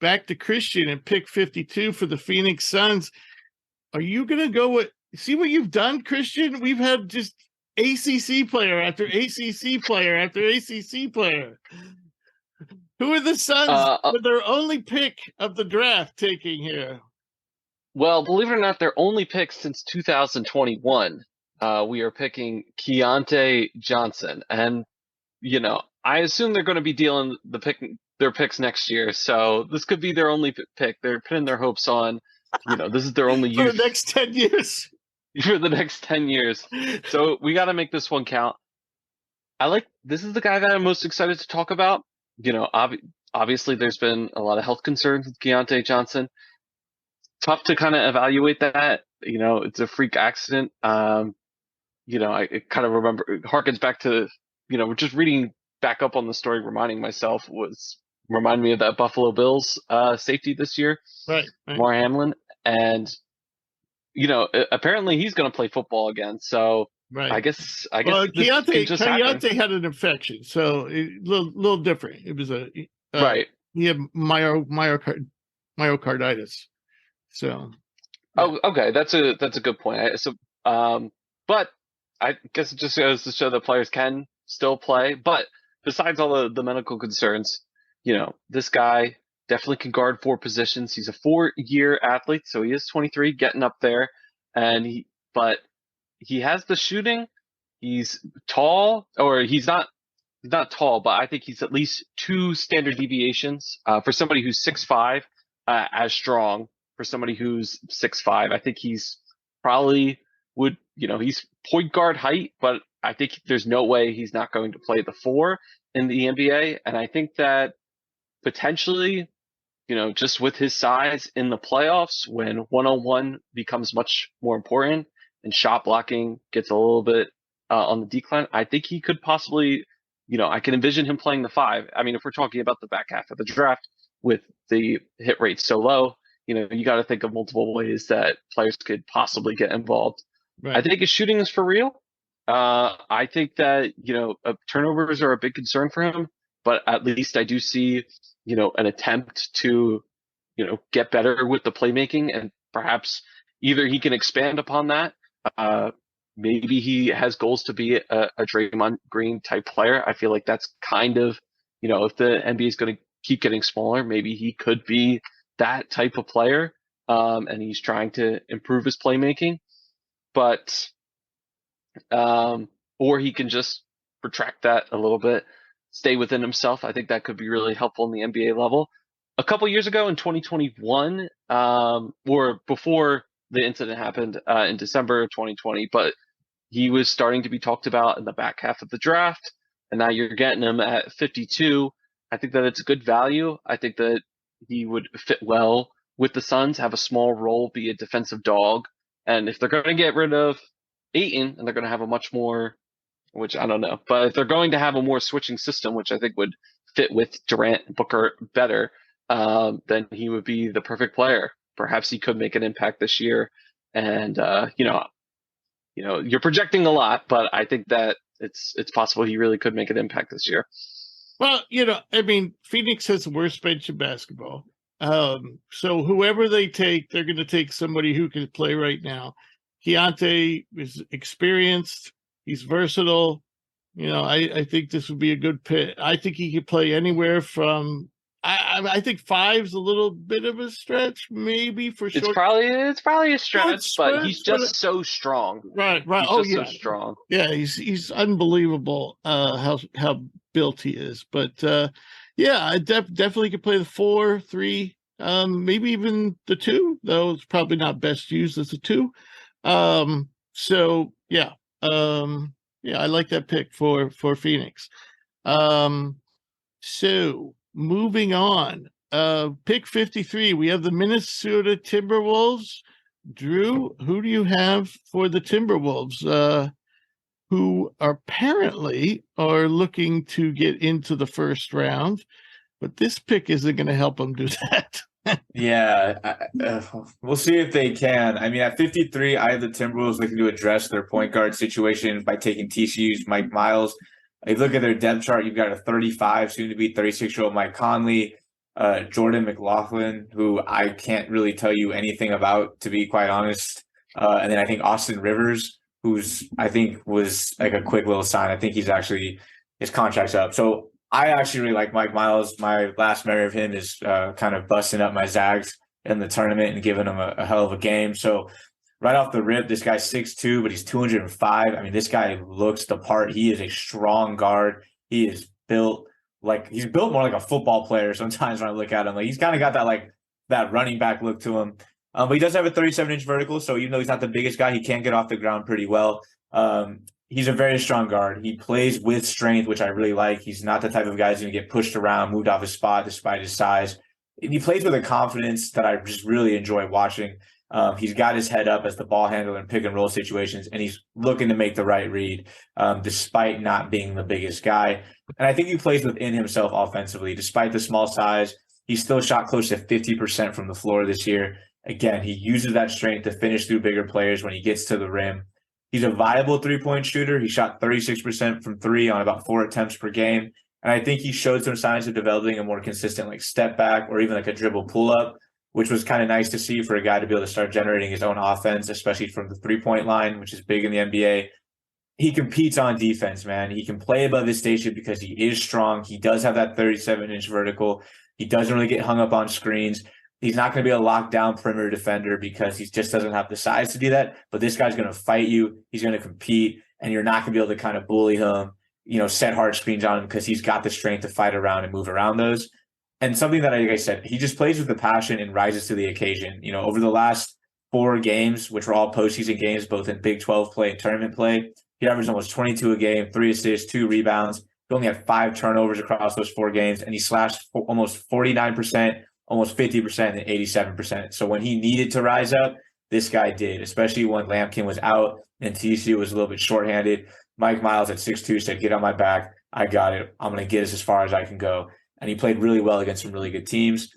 back to Christian and pick 52 for the Phoenix Suns. Are you going to go with – see what you've done, Christian? We've had just ACC player after ACC player after ACC player. Who are the Suns with their only pick of the draft taking here? Well, believe it or not, their only pick since 2021. We are picking Keontae Johnson. And, I assume they're going to be dealing their picks next year. So this could be their only pick. They're pinning their hopes on, this is their only For use. the next 10 years. For the next 10 years. So we got to make this one count. This is the guy that I'm most excited to talk about. Obviously there's been a lot of health concerns with Keontae Johnson. Tough to kind of evaluate that. It's a freak accident. I kind of remember, it harkens back to, just reading back up on the story, reminding me of that Buffalo Bills safety this year. Right. Mar Hamlin. And, apparently he's going to play football again. So right. I guess well, Keontae had an infection, so a little different. It was right. He had myocarditis. So. Oh, okay. That's a good point. But I guess it just goes to show that players can still play. But besides all the medical concerns, this guy definitely can guard 4 positions. He's a 4-year athlete, so he is 23, getting up there, but he has the shooting. He's tall, or he's not tall, but I think he's at least 2 standard deviations for somebody who's 6'5", as strong. For somebody who's 6'5", I think he's probably he's point guard height, but I think there's no way he's not going to play the 4 in the NBA. And I think that potentially, just with his size in the playoffs, when one-on-one becomes much more important and shot blocking gets a little bit on the decline, I think he could possibly, I can envision him playing the 5. I mean, if we're talking about the back half of the draft with the hit rate so low, you got to think of multiple ways that players could possibly get involved. Right. I think his shooting is for real. I think that, turnovers are a big concern for him, but at least I do see, an attempt to, get better with the playmaking, and perhaps either he can expand upon that. Maybe he has goals to be a Draymond Green type player. I feel like that's kind of, if the NBA is going to keep getting smaller, maybe he could be that type of player. And he's trying to improve his playmaking, but, or he can just retract that a little bit, stay within himself. I think that could be really helpful in the NBA level. A couple years ago in 2021, or before the incident happened in December of 2020, but he was starting to be talked about in the back half of the draft, and now you're getting him at 52. I think that it's a good value. I think that he would fit well with the Suns, have a small role, be a defensive dog. And if they're going to get rid of Ayton, and they're going to have a much more, which I don't know, but if they're going to have a more switching system, which I think would fit with Durant and Booker better, then he would be the perfect player. Perhaps he could make an impact this year. And, you're projecting a lot, but I think that it's possible he really could make an impact this year. Well, Phoenix has the worst bench in basketball. So whoever they take, they're going to take somebody who can play right now. Keontae is experienced. He's versatile. I think this would be a good pick. I think he could play anywhere from. I think five's a little bit of a stretch, maybe for It's short. probably a stretch, but he's stretch, just so strong. Right. He's Oh just so yeah, strong. yeah. He's unbelievable. How built he is. But yeah, I definitely could play the 4, 3, maybe even the 2. Though it's probably not best used as a 2. So yeah, yeah, I like that pick for Phoenix. So moving on, pick 53, we have the Minnesota Timberwolves. Drew, who do you have for the Timberwolves, who apparently are looking to get into the first round, but this pick isn't going to help them do that. Yeah, we'll see if they can. I mean, at 53, I have the Timberwolves looking to address their point guard situation by taking TCU's Mike Miles. If you look at their depth chart, you've got a 35, soon to be 36-year-old Mike Conley, Jordan McLaughlin, who I can't really tell you anything about, to be quite honest. And then I think Austin Rivers, who's I think was like a quick little sign. I think he's actually his contract's up. So I actually really like Mike Miles. My last memory of him is kind of busting up my Zags in the tournament and giving him a hell of a game. So right off the rip, this guy's 6'2", but he's 205. I mean, this guy looks the part. He is a strong guard. He is built he's built more like a football player sometimes when I look at him. Like he's kind of got that running back look to him. But he does have a 37-inch vertical, so even though he's not the biggest guy, he can get off the ground pretty well. He's a very strong guard. He plays with strength, which I really like. He's not the type of guy who's going to get pushed around, moved off his spot despite his size. And he plays with a confidence that I just really enjoy watching. He's got his head up as the ball handler in pick and roll situations, and he's looking to make the right read despite not being the biggest guy. And I think he plays within himself offensively. Despite the small size, he still shot close to 50% from the floor this year. Again, he uses that strength to finish through bigger players when he gets to the rim. He's a viable three-point shooter. He shot 36% from 3 on about 4 attempts per game. And I think he showed some signs of developing a more consistent step back or even a dribble pull-up, which was kind of nice to see for a guy to be able to start generating his own offense, especially from the three-point line, which is big in the NBA. He competes on defense, man. He can play above his station because he is strong. He does have that 37-inch vertical. He doesn't really get hung up on screens. He's not going to be a lockdown perimeter defender because he just doesn't have the size to do that. But this guy's going to fight you. He's going to compete, and you're not going to be able to kind of bully him, set hard screens on him because he's got the strength to fight around and move around those. And something that, like I said, he just plays with the passion and rises to the occasion. Over the last 4 games, which were all postseason games, both in Big 12 play and tournament play, he averaged almost 22 a game, 3 assists, 2 rebounds. He only had 5 turnovers across those 4 games, and he slashed almost 49%, almost 50%, and 87%. So when he needed to rise up, this guy did, especially when Lampkin was out and TCU was a little bit shorthanded. Mike Miles at 6'2" said, "Get on my back. I got it. I'm going to get us as far as I can go." And he played really well against some really good teams.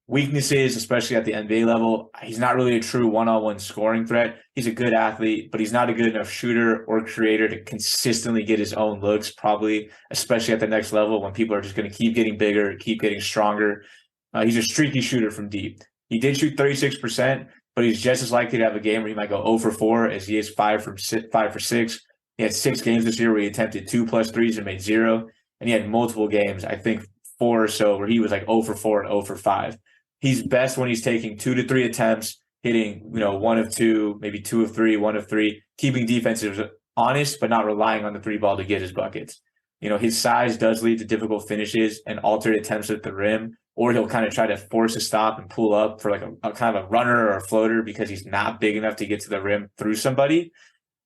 Weaknesses, especially at the NBA level, he's not really a true one-on-one scoring threat. He's a good athlete, but he's not a good enough shooter or creator to consistently get his own looks, probably, especially at the next level when people are just going to keep getting bigger, keep getting stronger. He's a streaky shooter from deep. He did shoot 36%, but he's just as likely to have a game where he might go 0 for 4 as he is 5 for 6. He had 6 games this year where he attempted 2+ threes and made 0. And he had multiple games, I think 4 or so, where he was 0 for 4 and 0 for 5. He's best when he's taking 2 to 3 attempts, hitting 1 of 2, maybe 2 of 3, 1 of 3, keeping defenses honest, but not relying on the 3 ball to get his buckets. His size does lead to difficult finishes and altered attempts at the rim, or he'll kind of try to force a stop and pull up for a kind of a runner or a floater because he's not big enough to get to the rim through somebody.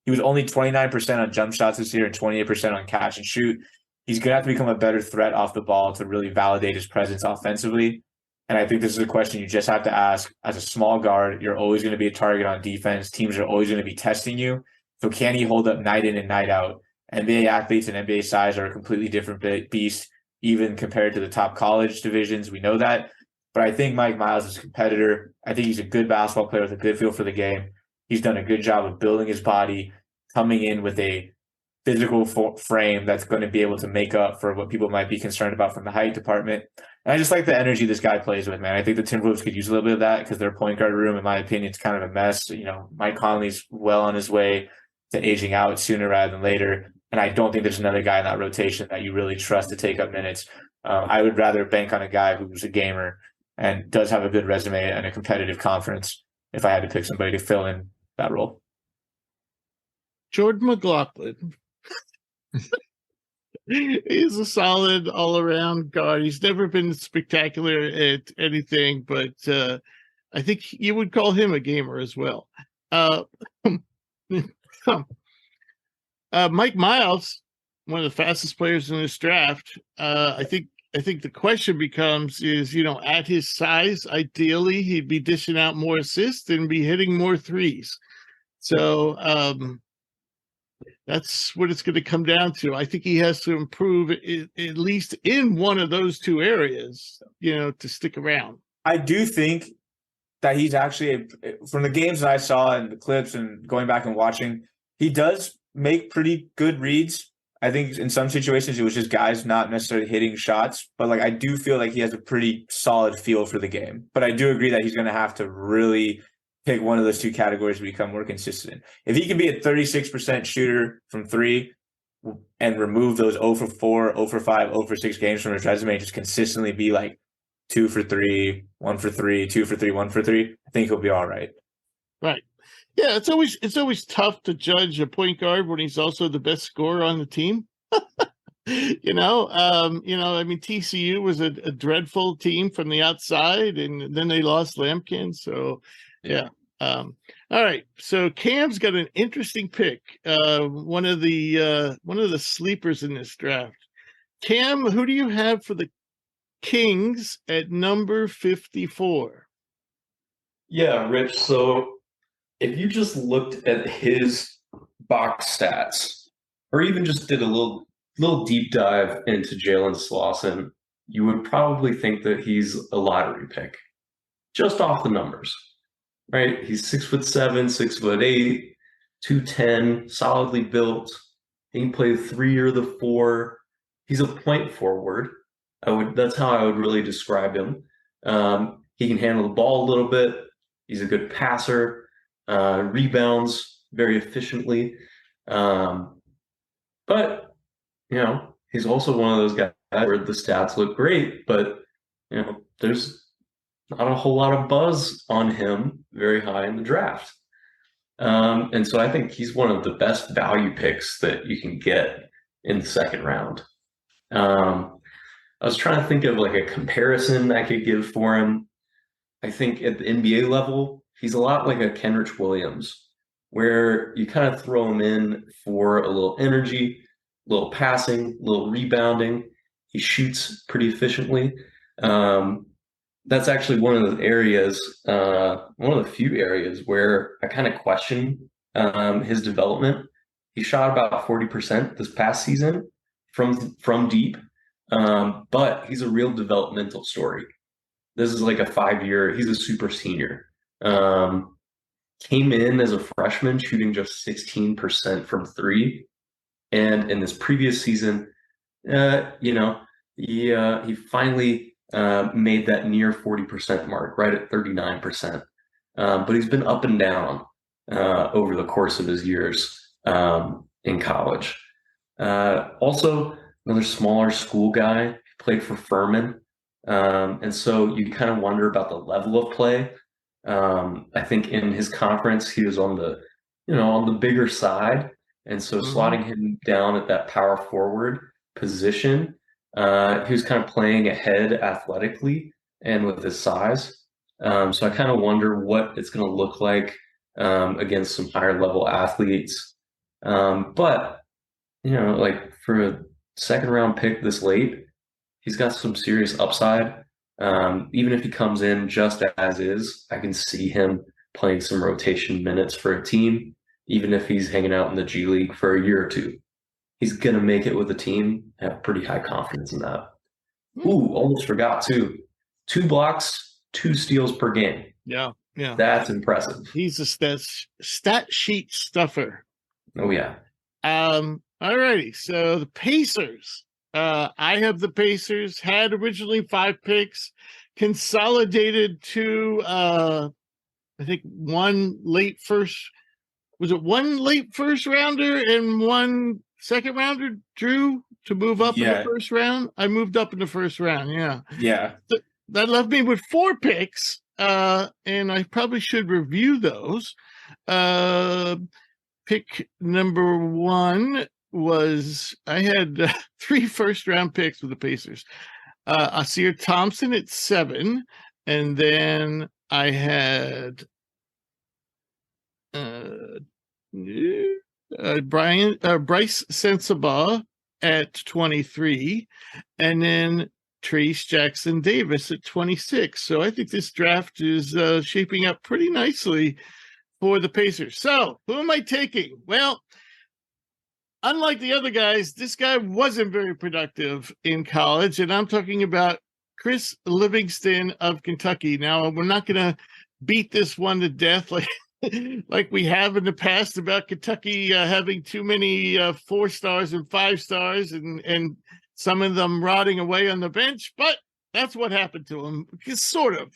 He was only 29% on jump shots this year and 28% on catch and shoot. He's going to have to become a better threat off the ball to really validate his presence offensively. And I think this is a question you just have to ask. As a small guard, you're always going to be a target on defense. Teams are always going to be testing you. So can he hold up night in and night out? NBA athletes and NBA size are a completely different beast, even compared to the top college divisions. We know that. But I think Mike Miles is a competitor. I think he's a good basketball player with a good feel for the game. He's done a good job of building his body, coming in with a physical frame that's going to be able to make up for what people might be concerned about from the height department. And I just like the energy this guy plays with, man. I think the Timberwolves could use a little bit of that because their point guard room, in my opinion, is kind of a mess. Mike Conley's well on his way to aging out sooner rather than later. And I don't think there's another guy in that rotation that you really trust to take up minutes. I would rather bank on a guy who's a gamer and does have a good resume and a competitive conference if I had to pick somebody to fill in that role. Jordan McLaughlin. He's a solid all-around guard. He's never been spectacular at anything, but I think you would call him a gamer as well. Mike Miles, one of the fastest players in this draft. I think the question becomes is, at his size, ideally he'd be dishing out more assists and be hitting more threes. So that's what it's going to come down to. I think he has to improve at least in one of those two areas, to stick around. I do think that he's actually, from the games that I saw and the clips and going back and watching, he does make pretty good reads. I think in some situations it was just guys not necessarily hitting shots, but I do feel like he has a pretty solid feel for the game. But I do agree that he's going to have to really pick one of those two categories to become more consistent. If he can be a 36% shooter from three and remove those 0 for 4, 0 for 5, 0 for 6 games from his resume and just consistently be 2 for 3, 1 for 3, 2 for 3, 1 for 3, I think he'll be all right. Right. Yeah, it's always tough to judge a point guard when he's also the best scorer on the team. TCU was a dreadful team from the outside, and then they lost Lampkin. So, yeah. All right. So Cam's got an interesting pick. One of the sleepers in this draft. Cam, who do you have for the Kings at number 54? Yeah, Rich. So if you just looked at his box stats, or even just did a little deep dive into Jalen Slauson, you would probably think that he's a lottery pick, just off the numbers, right? He's 6'7", 6'8", 210, solidly built. He can play 3 or the 4. He's a point forward. That's how I would really describe him. He can handle the ball a little bit. He's a good passer. Rebounds very efficiently. But he's also one of those guys where the stats look great, but there's not a whole lot of buzz on him very high in the draft. And so I think he's one of the best value picks that you can get in the second round. I was trying to think of a comparison I could give for him. I think at the NBA level, he's a lot like a Kenrich Williams, where you kind of throw him in for a little energy, a little passing, a little rebounding. He shoots pretty efficiently. That's actually one of the areas, one of the few areas where I kind of question his development. He shot about 40% this past season from deep, but he's a real developmental story. This is a 5-year, he's a super senior. Came in as a freshman shooting just 16% from 3. And in this previous season, he finally made that near 40% mark, right at 39%. But he's been up and down over the course of his years in college. Also, another smaller school guy, played for Furman. And so you kind of wonder about the level of play. I think in his conference, he was on the bigger side. And so slotting him down at that power forward position, he was kind of playing ahead athletically and with his size. So I kind of wonder what it's going to look like against some higher level athletes. But for a second round pick this late, he's got some serious upside. Even if he comes in just as is, I can see him playing some rotation minutes for a team, even if he's hanging out in the G League for a year or two. He's going to make it with a team. I have pretty high confidence in that. Ooh, almost forgot too. 2 blocks, 2 steals per game. Yeah. That's impressive. He's a stat sheet stuffer. Oh, yeah. All righty. So the Pacers. I have the Pacers, had originally 5 picks, consolidated to I think one late first rounder and one second rounder, Drew, to move up in the Yeah. first round? I moved up in the first round, yeah. Yeah. That left me with 4 picks, and I probably should review those. Pick number 1 was I had 3 first-round picks with the Pacers. Asir Thompson at 7, and then I had Bryce Sensabaugh at 23, and then Trace Jackson Davis at 26. So I think this draft is shaping up pretty nicely for the Pacers. So who am I taking? Well, unlike the other guys, this guy wasn't very productive in college, and I'm talking about Chris Livingston of Kentucky. Now, we're not going to beat this one to death like we have in the past about Kentucky having too many 4 stars and 5 stars and some of them rotting away on the bench, but that's what happened to him, sort of.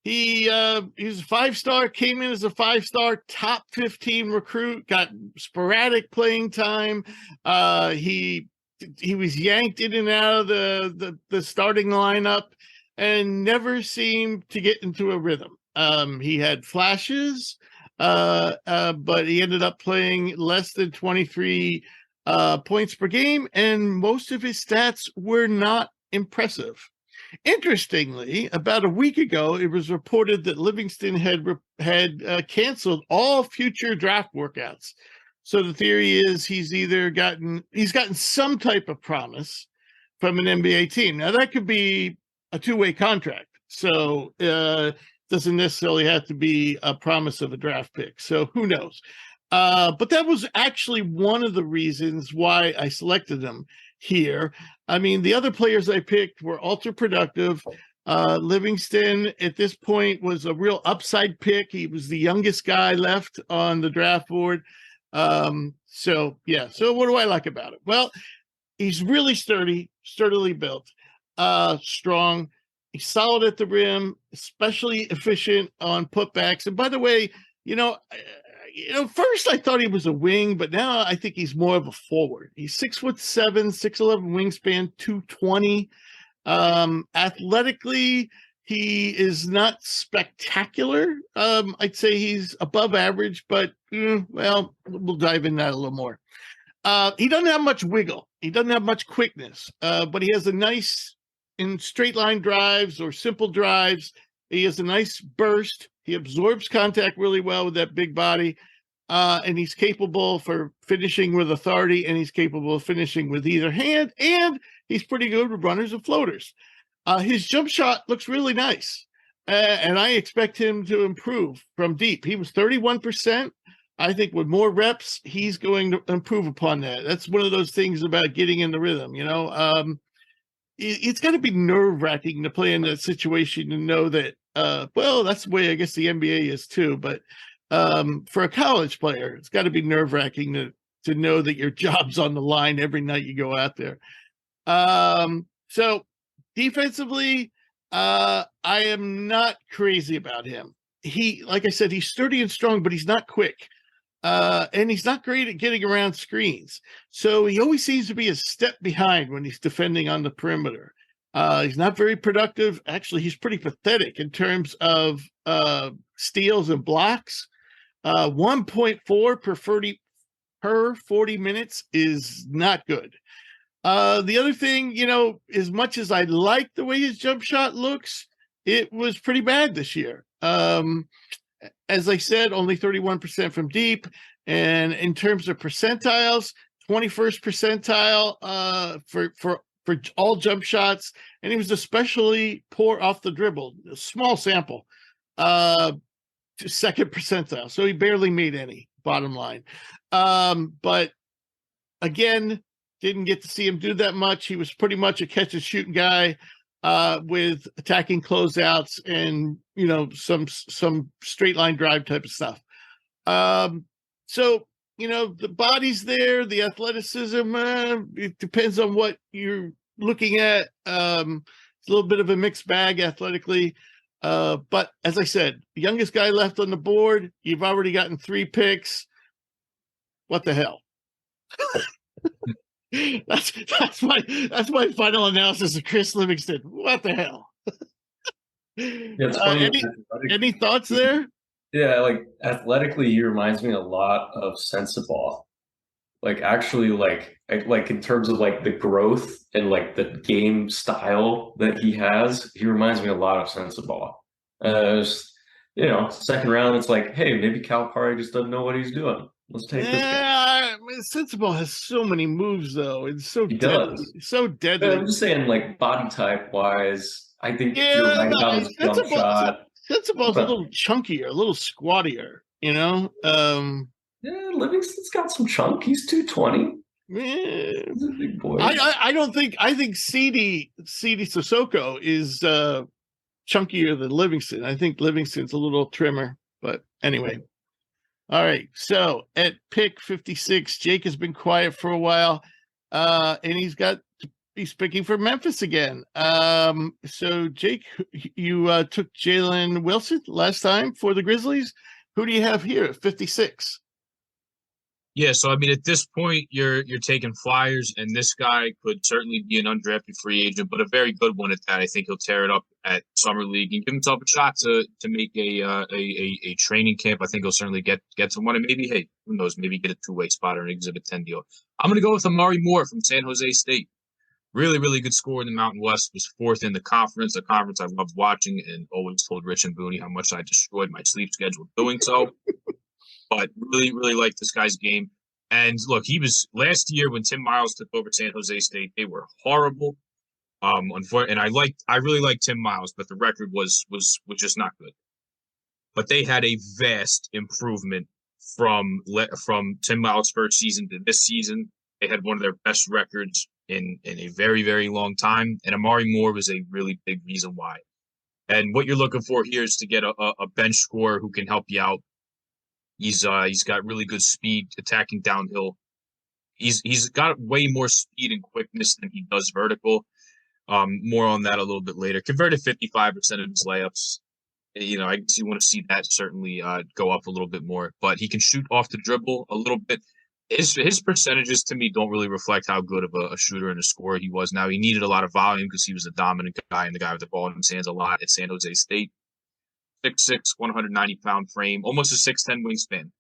He was a 5-star, came in as a 5-star, top 15 recruit, got sporadic playing time. He was yanked in and out of the starting lineup and never seemed to get into a rhythm. He had flashes, but he ended up playing less than 23 points per game, and most of his stats were not impressive. Interestingly, about a week ago, it was reported that Livingston had canceled all future draft workouts. So the theory is he's gotten some type of promise from an NBA team. Now that could be a 2-way contract, so doesn't necessarily have to be a promise of a draft pick. So who knows? But that was actually one of the reasons why I selected him here. I mean, the other players I picked were ultra productive. Livingston at this point was a real upside pick. He was the youngest guy left on the draft board. So what do I like about it? Well, he's really sturdily built, strong. He's solid at the rim, especially efficient on putbacks. And by the way, first I thought he was a wing, but now I think he's more of a forward. He's 6'7", 6'11" wingspan, 220. Athletically, he is not spectacular. I'd say he's above average, but we'll dive in that a little more. He doesn't have much wiggle. He doesn't have much quickness, but he has a nice in straight line drives or simple drives. He has a nice burst. He absorbs contact really well with that big body, and he's capable for finishing with authority, and he's capable of finishing with either hand, and he's pretty good with runners and floaters. His jump shot looks really nice, and I expect him to improve from deep. He was 31%. I think with more reps, he's going to improve upon that. That's one of those things about getting in the rhythm, It's got to be nerve-wracking to play in that situation and know that, that's the way I guess the NBA is too. But for a college player, it's got to be nerve-wracking to know that your job's on the line every night you go out there. So defensively, I am not crazy about him. Like I said, he's sturdy and strong, but he's not quick. And he's not great at getting around screens. So he always seems to be a step behind when he's defending on the perimeter. He's not very productive. Actually, he's pretty pathetic in terms of steals and blocks. 1.4 per 40 minutes is not good. The other thing, as much as I like the way his jump shot looks, it was pretty bad this year. As I said, only 31% from deep. And in terms of percentiles, 21st percentile for all jump shots. And he was especially poor off the dribble, a small sample, to 2nd percentile. So he barely made any, bottom line. But again, didn't get to see him do that much. He was pretty much a catch and shoot guy. With attacking closeouts and some straight line drive type of stuff. So the body's there, the athleticism. It depends on what you're looking at. It's a little bit of a mixed bag athletically, but as I said, the youngest guy left on the board. You've already gotten 3 picks. What the hell? That's my final analysis of Chris Livingston. What the hell? Yeah, it's funny. Any thoughts there? Yeah, like athletically, he reminds me a lot of Sensabaugh. Like actually, like in terms of like the growth and like the game style that he has, he reminds me a lot of Sensabaugh. Second round, it's like, hey, maybe Calipari just doesn't know what he's doing. Let's take this guy. Yeah, Sensible has so many moves though. It's so He deadly. does. So But deadly. I'm just saying, like body type wise, I think you're Yeah, right about his jump shot. Sensible's a But little chunkier, a little squattier, you know? yeah, Livingston's got some chunk. He's 220. Yeah. He's a big boy. I don't think I think CD Sissoko is chunkier than Livingston. I think Livingston's a little trimmer, but anyway. All right. So at pick 56, Jake has been quiet for a while. And he's picking for Memphis again. So Jake, you took Jalen Wilson last time for the Grizzlies. Who do you have here at 56? Yeah, so I mean, at this point, you're taking flyers, and this guy could certainly be an undrafted free agent, but a very good one at that. I think he'll tear it up at summer league and give himself a shot to make a training camp. I think he'll certainly get someone, and maybe, hey, who knows, maybe get a two-way spot or an Exhibit 10 deal. I'm going to go with Amari Moore from San Jose State. Really, really good scorer in the Mountain West. Was fourth in the conference. A conference I loved watching, and always told Rich and Booney how much I destroyed my sleep schedule doing so. But really, really like this guy's game. And look, he was last year when Tim Miles took over San Jose State. They were horrible. And I really liked Tim Miles, but the record was just not good. But they had a vast improvement from Tim Miles' first season to this season. They had one of their best records in a very, very long time. And Amari Moore was a really big reason why. And what you're looking for here is to get a bench scorer who can help you out. He's got really good speed attacking downhill. He's got way more speed and quickness than he does vertical. More on that a little bit later. Converted 55% of his layups. I guess you want to see that certainly go up a little bit more. But he can shoot off the dribble a little bit. His percentages to me don't really reflect how good of a shooter and a scorer he was. Now he needed a lot of volume because he was a dominant guy and the guy with the ball in his hands a lot at San Jose State. 6'6", 190-pound frame, almost a 6'10" wingspan.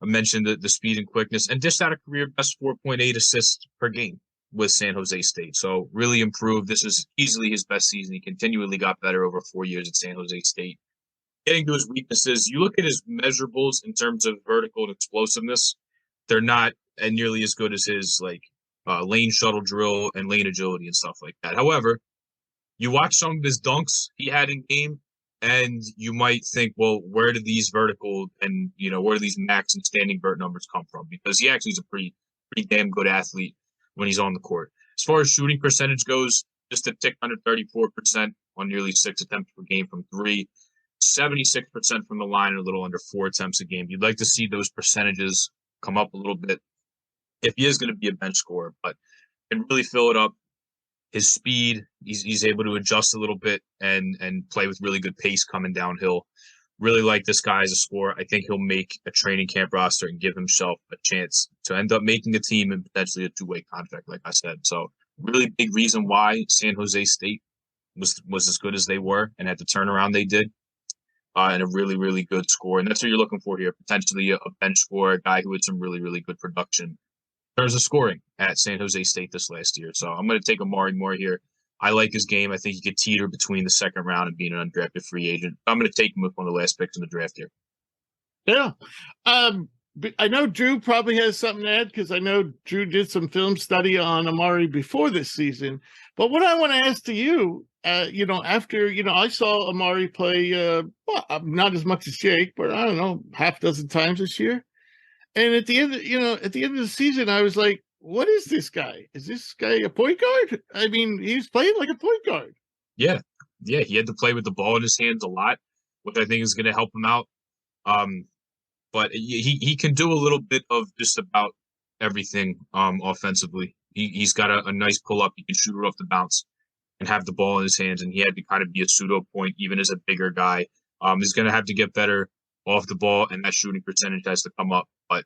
I mentioned the speed and quickness, and dished out a career best 4.8 assists per game with San Jose State. So really improved. This is easily his best season. He continually got better over 4 years at San Jose State. Getting to his weaknesses, you look at his measurables in terms of vertical and explosiveness, they're not nearly as good as his lane shuttle drill and lane agility and stuff like that. However, you watch some of his dunks he had in game, and you might think, well, where do these vertical and, where do these max and standing vert numbers come from? Because he actually is a pretty damn good athlete when he's on the court. As far as shooting percentage goes, just a tick under 34% on nearly 6 attempts per game from three, 76% from the line and a little under 4 attempts a game. You'd like to see those percentages come up a little bit if he is going to be a bench scorer, but can really fill it up. His speed, he's able to adjust a little bit and play with really good pace coming downhill. Really like this guy as a scorer. I think he'll make a training camp roster and give himself a chance to end up making a team and potentially a two-way contract, like I said. So really big reason why San Jose State was as good as they were and had the turnaround they did. And a really, really good score. And that's what you're looking for here, potentially a bench scorer, a guy who had some really, really good production in terms of scoring at San Jose State this last year. So I'm going to take Amari Moore here. I like his game. I think he could teeter between the second round and being an undrafted free agent. I'm going to take him with one of the last picks in the draft here. Yeah. But I know Drew probably has something to add because I know Drew did some film study on Amari before this season. But what I want to ask to you, after, I saw Amari play, not as much as Jake, but I don't know, half dozen times this year. And at the end of the season, I was like, what is this guy? Is this guy a point guard? I mean, he's playing like a point guard. Yeah. He had to play with the ball in his hands a lot, which I think is going to help him out. But he can do a little bit of just about everything offensively. He's got a nice pull-up. He can shoot it off the bounce and have the ball in his hands, and he had to kind of be a pseudo point even as a bigger guy. He's going to have to get better off the ball, and that shooting percentage has to come up. But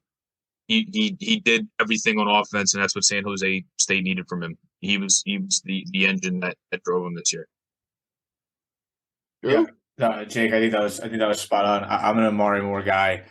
he did everything on offense, and that's what San Jose State needed from him. He was the engine that drove him this year. Yeah, no, Jake, I think that was spot on. I'm an Amari Moore guy.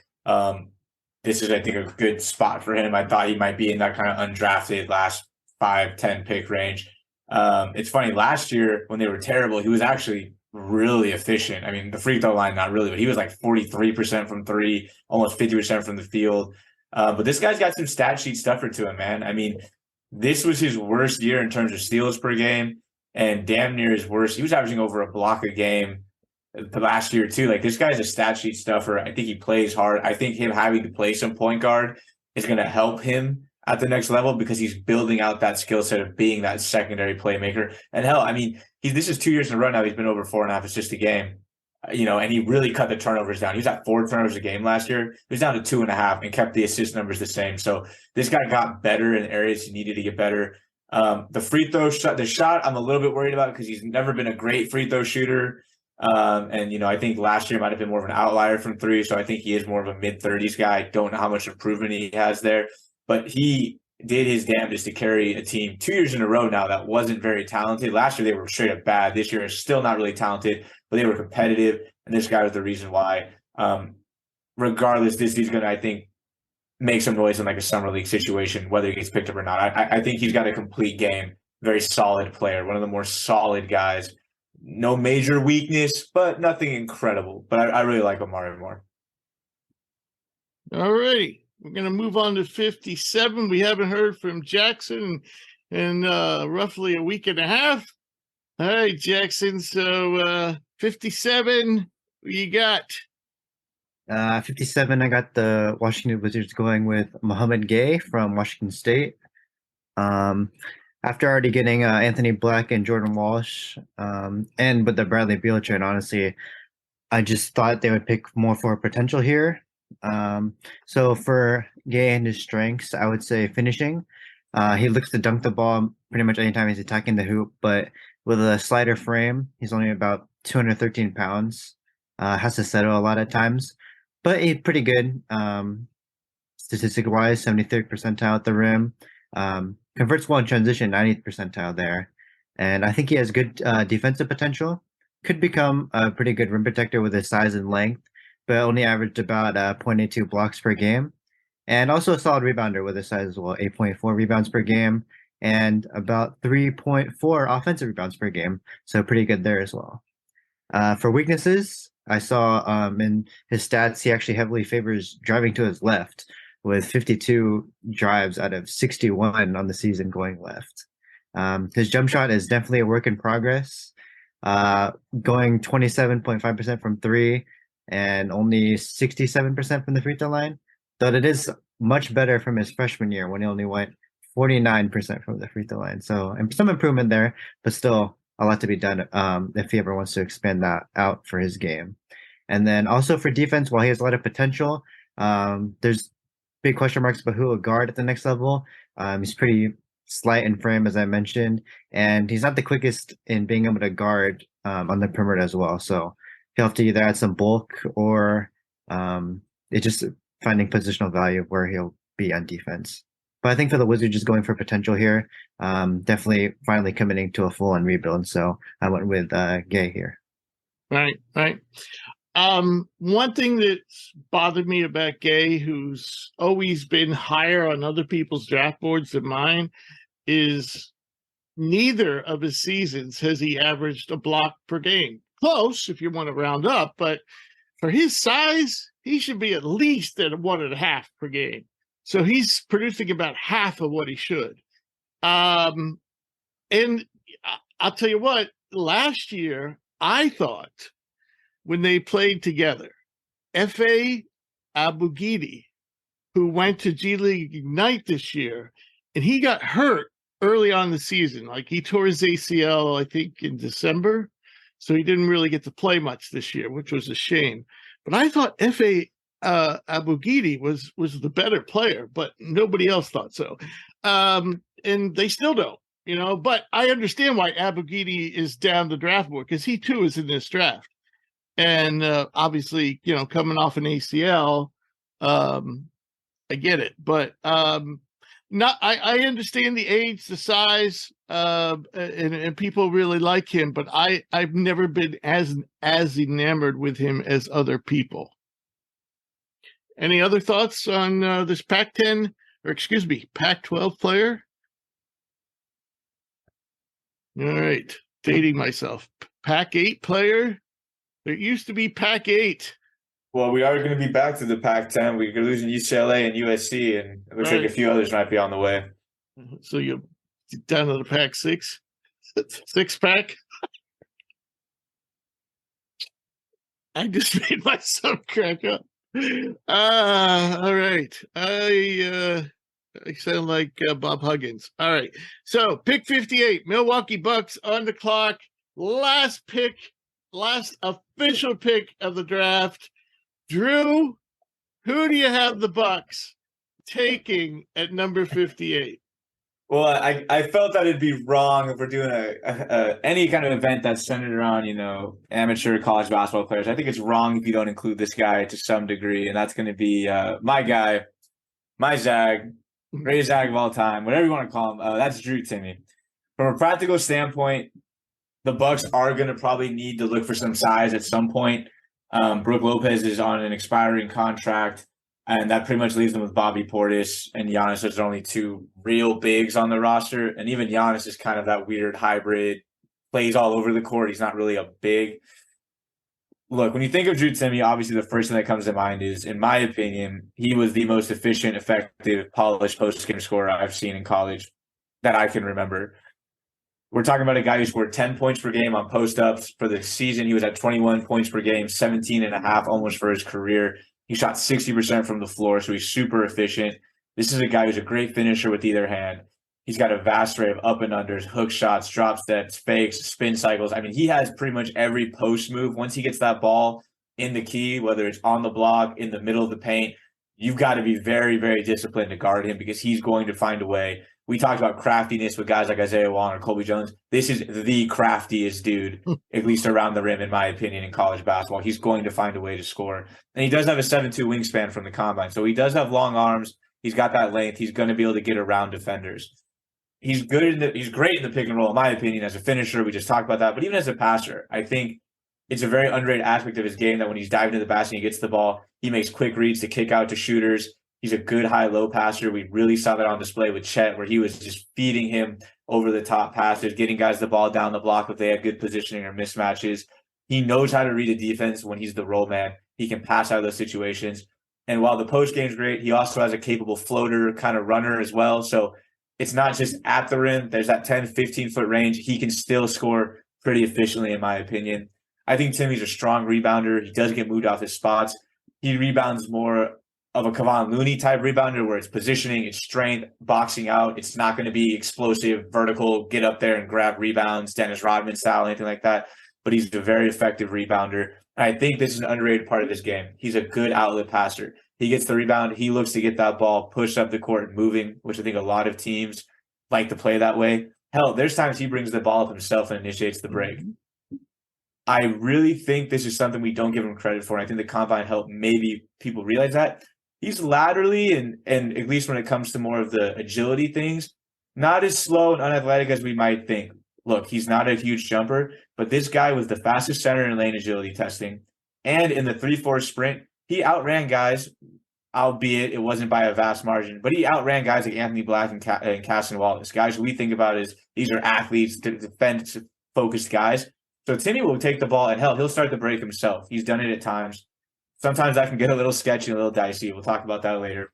This is, I think, a good spot for him. I thought he might be in that kind of undrafted last 5-10 pick range. It's funny, last year when they were terrible, he was actually really efficient. I mean, the free throw line, not really, but he was like 43% from three, almost 50% from the field. But this guy's got some stat sheet stuffer to him, man. I mean, this was his worst year in terms of steals per game, and damn near his worst. He was averaging over a block a game the last year too. Like, this guy's a stat sheet stuffer. I think he plays hard. I think him having to play some point guard is going to help him at the next level because he's building out that skill set of being that secondary playmaker. And hell, I mean, this is 2 years in a row now. He's been over 4.5 assists a game, and he really cut the turnovers down. He was at 4 turnovers a game last year. He was down to 2.5 and kept the assist numbers the same. So this guy got better in areas he needed to get better. The free throw shot, I'm a little bit worried about because he's never been a great free throw shooter. And I think last year might have been more of an outlier from three. So I think he is more of a mid-30s guy. I don't know how much improvement he has there, but he did his damnedest to carry a team 2 years in a row now that wasn't very talented. Last year they were straight up bad. This year is still not really talented, but they were competitive. And this guy was the reason why. Regardless, this he's going to, I think, make some noise in like a summer league situation, whether he gets picked up or not. I think he's got a complete game, very solid player, one of the more solid guys. No major weakness, but nothing incredible. But I really like Amari Moore. All right. We're going to move on to 57. We haven't heard from Jackson in roughly a week and a half. All right, Jackson. So 57, what you got? 57, I got the Washington Wizards going with Mohamed Gay from Washington State. After already getting Anthony Black and Jordan Walsh, and with the Bradley Beal trade, honestly, I just thought they would pick more for potential here. So for Gay and his strengths, I would say finishing. He looks to dunk the ball pretty much anytime he's attacking the hoop, but with a slighter frame, he's only about 213 pounds. Has to settle a lot of times, but he's pretty good. Statistic-wise, 73rd percentile at the rim. Converts well in transition, 90th percentile there. And I think he has good defensive potential. Could become a pretty good rim protector with his size and length, but only averaged about 0.82 blocks per game. And also a solid rebounder with his size as well, 8.4 rebounds per game and about 3.4 offensive rebounds per game. So pretty good there as well. For weaknesses, I saw in his stats, he actually heavily favors driving to his left, with 52 drives out of 61 on the season going left. His jump shot is definitely a work in progress, going 27.5% from three and only 67% from the free throw line, though it is much better from his freshman year when he only went 49% from the free throw line. So some improvement there, but still a lot to be done if he ever wants to expand that out for his game. And then also for defense, while he has a lot of potential, there's big question marks about who will guard at the next level. He's pretty slight in frame, as I mentioned, and he's not the quickest in being able to guard on the perimeter as well. So he'll have to either add some bulk or it's just finding positional value of where he'll be on defense. But I think for the Wizards, just going for potential here, definitely finally committing to a full-on rebuild. So I went with Gay here. Right. One thing that's bothered me about Gay, who's always been higher on other people's draft boards than mine, is neither of his seasons has he averaged a block per game. Close, if you want to round up, but for his size, he should be at least at 1.5 per game. So he's producing about half of what he should. And I'll tell you what, last year, I thought when they played together, Efe Abogidi, who went to G League Ignite this year, and he got hurt early on in the season. Like, he tore his ACL, I think, in December. So he didn't really get to play much this year, which was a shame. But I thought Efe Abogidi was the better player, but nobody else thought so. And they still don't, but I understand why Abogidi is down the draft board, because he too is in this draft. And obviously, coming off an ACL, I get it, but not. I understand the age, the size, and people really like him, but I've never been as enamored with him as other people. Any other thoughts on this Pac-10 or excuse me, Pac-12 player? All right, dating myself. Pac-8 player. There used to be Pac-8. Well, we are going to be back to the Pac-10. We're losing UCLA and USC, and it looks like a few others might be on the way. So you're down to the Pac-6, six-pack. I just made myself crack up. All right. I sound like Bob Huggins. All right. So pick 58, Milwaukee Bucks on the clock. Last pick, last official pick of the draft. Drew, who do you have the Bucks taking at number 58? Well, I felt that it'd be wrong if we're doing any kind of event that's centered around, amateur college basketball players. I think it's wrong if you don't include this guy to some degree, and that's going to be my guy, my Zag, greatest Zag of all time, whatever you want to call him. That's Drew Timme. From a practical standpoint, the Bucks are going to probably need to look for some size at some point. Brook Lopez is on an expiring contract, and that pretty much leaves them with Bobby Portis and Giannis. There's only two real bigs on the roster, and even Giannis is kind of that weird hybrid, plays all over the court. He's not really a big. Look, when you think of Drew Timme, obviously the first thing that comes to mind is, in my opinion, he was the most efficient, effective, polished post-game scorer I've seen in college that I can remember. We're talking about a guy who scored 10 points per game on post-ups. For the season, he was at 21 points per game, 17 and a half almost for his career. He shot 60% from the floor, so he's super efficient. This is a guy who's a great finisher with either hand. He's got a vast array of up and unders, hook shots, drop steps, fakes, spin cycles. I mean, he has pretty much every post move. Once he gets that ball in the key, whether it's on the block, in the middle of the paint, you've got to be very, very disciplined to guard him because he's going to find a way. We talked about craftiness with guys like Isaiah Wong or Colby Jones. This is the craftiest dude, at least around the rim, in my opinion, in college basketball. He's going to find a way to score. And he does have a 7'2" wingspan from the combine. So he does have long arms. He's got that length. He's going to be able to get around defenders. He's he's great in the pick and roll, in my opinion, as a finisher. We just talked about that. But even as a passer, I think it's a very underrated aspect of his game that when he's diving to the basket and he gets the ball, he makes quick reads to kick out to shooters. He's a good high-low passer. We really saw that on display with Chet, where he was just feeding him over-the-top passes, getting guys the ball down the block if they had good positioning or mismatches. He knows how to read a defense when he's the roll man. He can pass out of those situations. And while the post game's great, he also has a capable floater kind of runner as well. So it's not just at the rim. There's that 10, 15-foot range. He can still score pretty efficiently, in my opinion. I think Timmy's a strong rebounder. He does get moved off his spots. He rebounds more of a Kevon Looney type rebounder where it's positioning, it's strength, boxing out. It's not going to be explosive, vertical, get up there and grab rebounds, Dennis Rodman style, anything like that. But he's a very effective rebounder. And I think this is an underrated part of his game. He's a good outlet passer. He gets the rebound. He looks to get that ball pushed up the court and moving, which I think a lot of teams like to play that way. Hell, there's times he brings the ball up himself and initiates the break. I really think this is something we don't give him credit for. And I think the combine helped maybe people realize that. He's laterally and at least when it comes to more of the agility things, not as slow and unathletic as we might think. Look, he's not a huge jumper, but this guy was the fastest center in lane agility testing. And in the 3-4 sprint, he outran guys, albeit it wasn't by a vast margin, but he outran guys like Anthony Black and Casson Wallace, guys who we think about as these are athletes, defense-focused guys. So Timme will take the ball, and hell, he'll start the break himself. He's done it at times. Sometimes that can get a little sketchy, a little dicey. We'll talk about that later.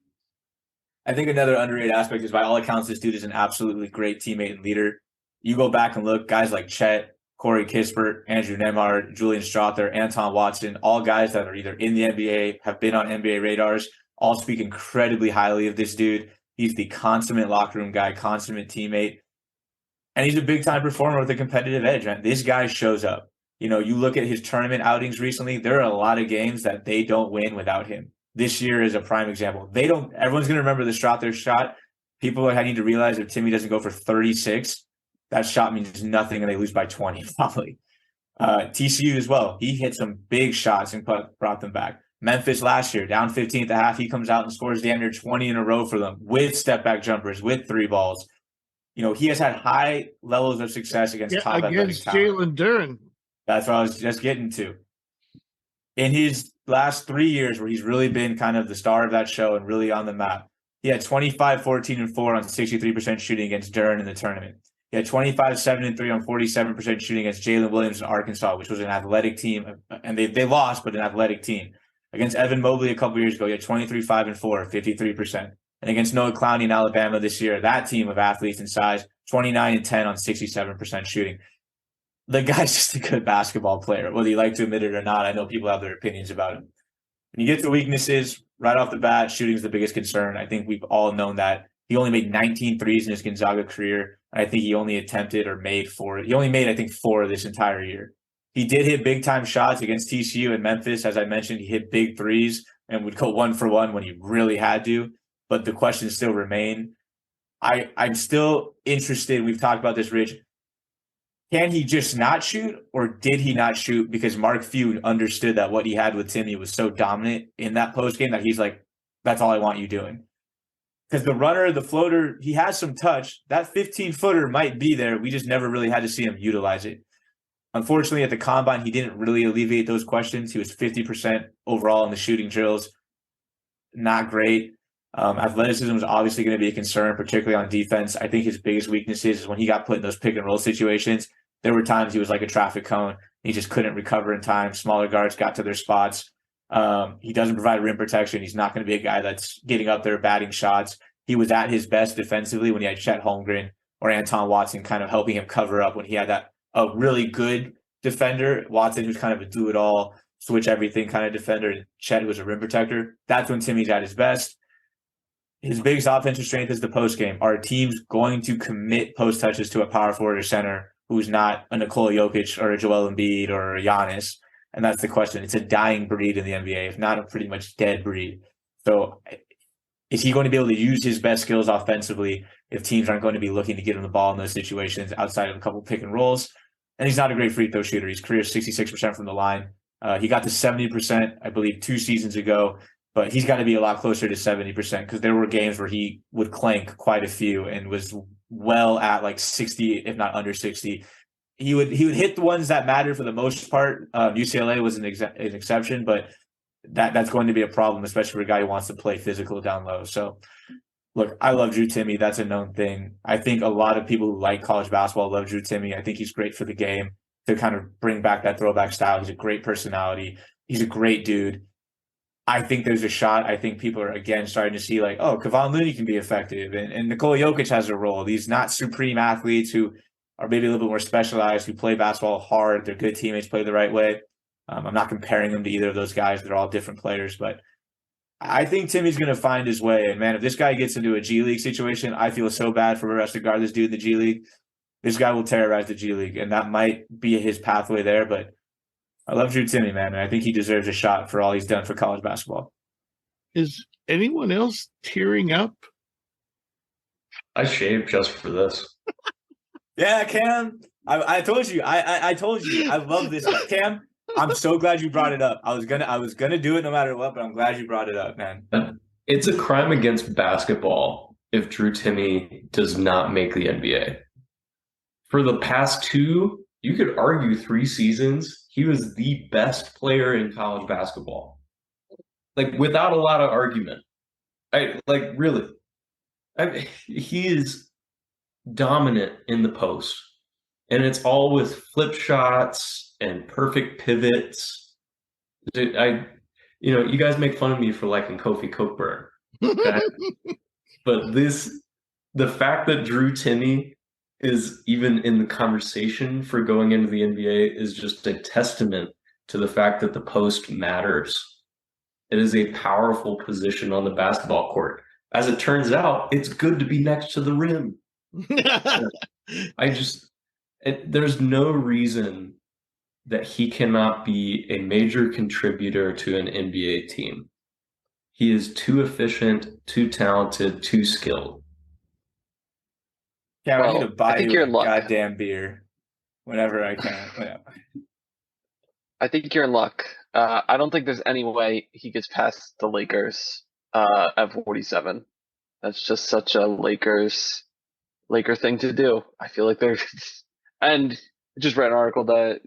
I think another underrated aspect is by all accounts, this dude is an absolutely great teammate and leader. You go back and look, guys like Chet, Corey Kispert, Andrew Nembhard, Julian Strother, Anton Watson, all guys that are either in the NBA, have been on NBA radars, all speak incredibly highly of this dude. He's the consummate locker room guy, consummate teammate. And he's a big-time performer with a competitive edge, man. This guy shows up. You look at his tournament outings recently, there are a lot of games that they don't win without him. This year is a prime example. Everyone's going to remember the Strother shot. People need to realize if Timme doesn't go for 36, that shot means nothing and they lose by 20, probably. TCU as well. He hit some big shots and brought them back. Memphis last year, down 15 at the half, he comes out and scores damn near 20 in a row for them with step back jumpers, with 3 balls. You know, he has had high levels of success against top athletic against talent. Jalen Duren. That's what I was just getting to. In his last 3 years, where he's really been kind of the star of that show and really on the map, he had 25, 14, and 4 on 63% shooting against Duren in the tournament. He had 25, 7, and 3 on 47% shooting against Jalen Williams in Arkansas, which was an athletic team. And they lost, but an athletic team. Against Evan Mobley a couple years ago, he had 23, 5, and 4, 53%. And against Noah Clowney in Alabama this year, that team of athletes and size, 29 and 10 on 67% shooting. The guy's just a good basketball player, whether you like to admit it or not. I know people have their opinions about him. When you get to weaknesses, right off the bat, shooting is the biggest concern. I think we've all known that. He only made 19 threes in his Gonzaga career. I think he only attempted or made 4. He only made, I think, 4 this entire year. He did hit big-time shots against TCU and Memphis. As I mentioned, he hit big threes and would go 1 for 1 when he really had to. But the questions still remain. I'm still interested. We've talked about this, Rich. Can he just not shoot, or did he not shoot because Mark Few understood that what he had with Timmy was so dominant in that postgame that he's like, that's all I want you doing? Because the runner, the floater, he has some touch. That 15-footer might be there. We just never really had to see him utilize it. Unfortunately, at the combine, he didn't really alleviate those questions. He was 50% overall in the shooting drills. Not great. Athleticism is obviously going to be a concern, particularly on defense. I think his biggest weaknesses is when he got put in those pick and roll situations. There were times he was like a traffic cone. He just couldn't recover in time. Smaller guards got to their spots. He doesn't provide rim protection. He's not going to be a guy that's getting up there batting shots. He was at his best defensively when he had Chet Holmgren or Anton Watson kind of helping him cover up when he had a really good defender, Watson, who's kind of a do-it-all, switch everything kind of defender, and Chet, who was a rim protector. That's when Timmy's at his best. His biggest offensive strength is the post game. Are teams going to commit post touches to a power forward or center who's not a Nikola Jokic or a Joel Embiid or a Giannis? And that's the question. It's a dying breed in the NBA, if not a pretty much dead breed. So is he going to be able to use his best skills offensively if teams aren't going to be looking to get him the ball in those situations outside of a couple pick and rolls? And he's not a great free throw shooter. He's career 66% from the line. He got to 70%, I believe, 2 seasons ago. But he's got to be a lot closer to 70% because there were games where he would clank quite a few and was well at like 60, if not under 60. He would hit the ones that mattered for the most part. UCLA was an exception, but that's going to be a problem, especially for a guy who wants to play physical down low. So, look, I love Drew Timme. That's a known thing. I think a lot of people who like college basketball love Drew Timme. I think he's great for the game to kind of bring back that throwback style. He's a great personality. He's a great dude. I think there's a shot. I think people are, again, starting to see like, oh, Kevon Looney can be effective. And Nikola Jokic has a role. These not supreme athletes who are maybe a little bit more specialized, who play basketball hard. They're good teammates, play the right way. I'm not comparing them to either of those guys. They're all different players. But I think Timmy's going to find his way. And, man, if this guy gets into a G League situation, I feel so bad for us to guard this dude in the G League. This guy will terrorize the G League, and that might be his pathway there. But I love Drew Timme, man, and I think he deserves a shot for all he's done for college basketball. Is anyone else tearing up? I shaved just for this. Yeah, Cam. I told you. I told you. I love this. Cam, I'm so glad you brought it up. I was gonna do it no matter what, but I'm glad you brought it up, man. It's a crime against basketball if Drew Timme does not make the NBA. For the past 2, you could argue 3 seasons, he was the best player in college basketball. Like, without a lot of argument. Really. He is dominant in the post. And it's all with flip shots and perfect pivots. You guys make fun of me for liking Kofi Cockburn. Okay? But the fact that Drew Timme is even in the conversation for going into the NBA is just a testament to the fact that the post matters. It is a powerful position on the basketball court. As it turns out, it's good to be next to the rim. There's no reason that he cannot be a major contributor to an NBA team. He is too efficient, too talented, too skilled. Yeah, I need to buy you a goddamn beer whenever I can. I think you're in luck. I don't think there's any way he gets past the Lakers at 47. That's just such a Laker thing to do. I feel like they're and I just read an article that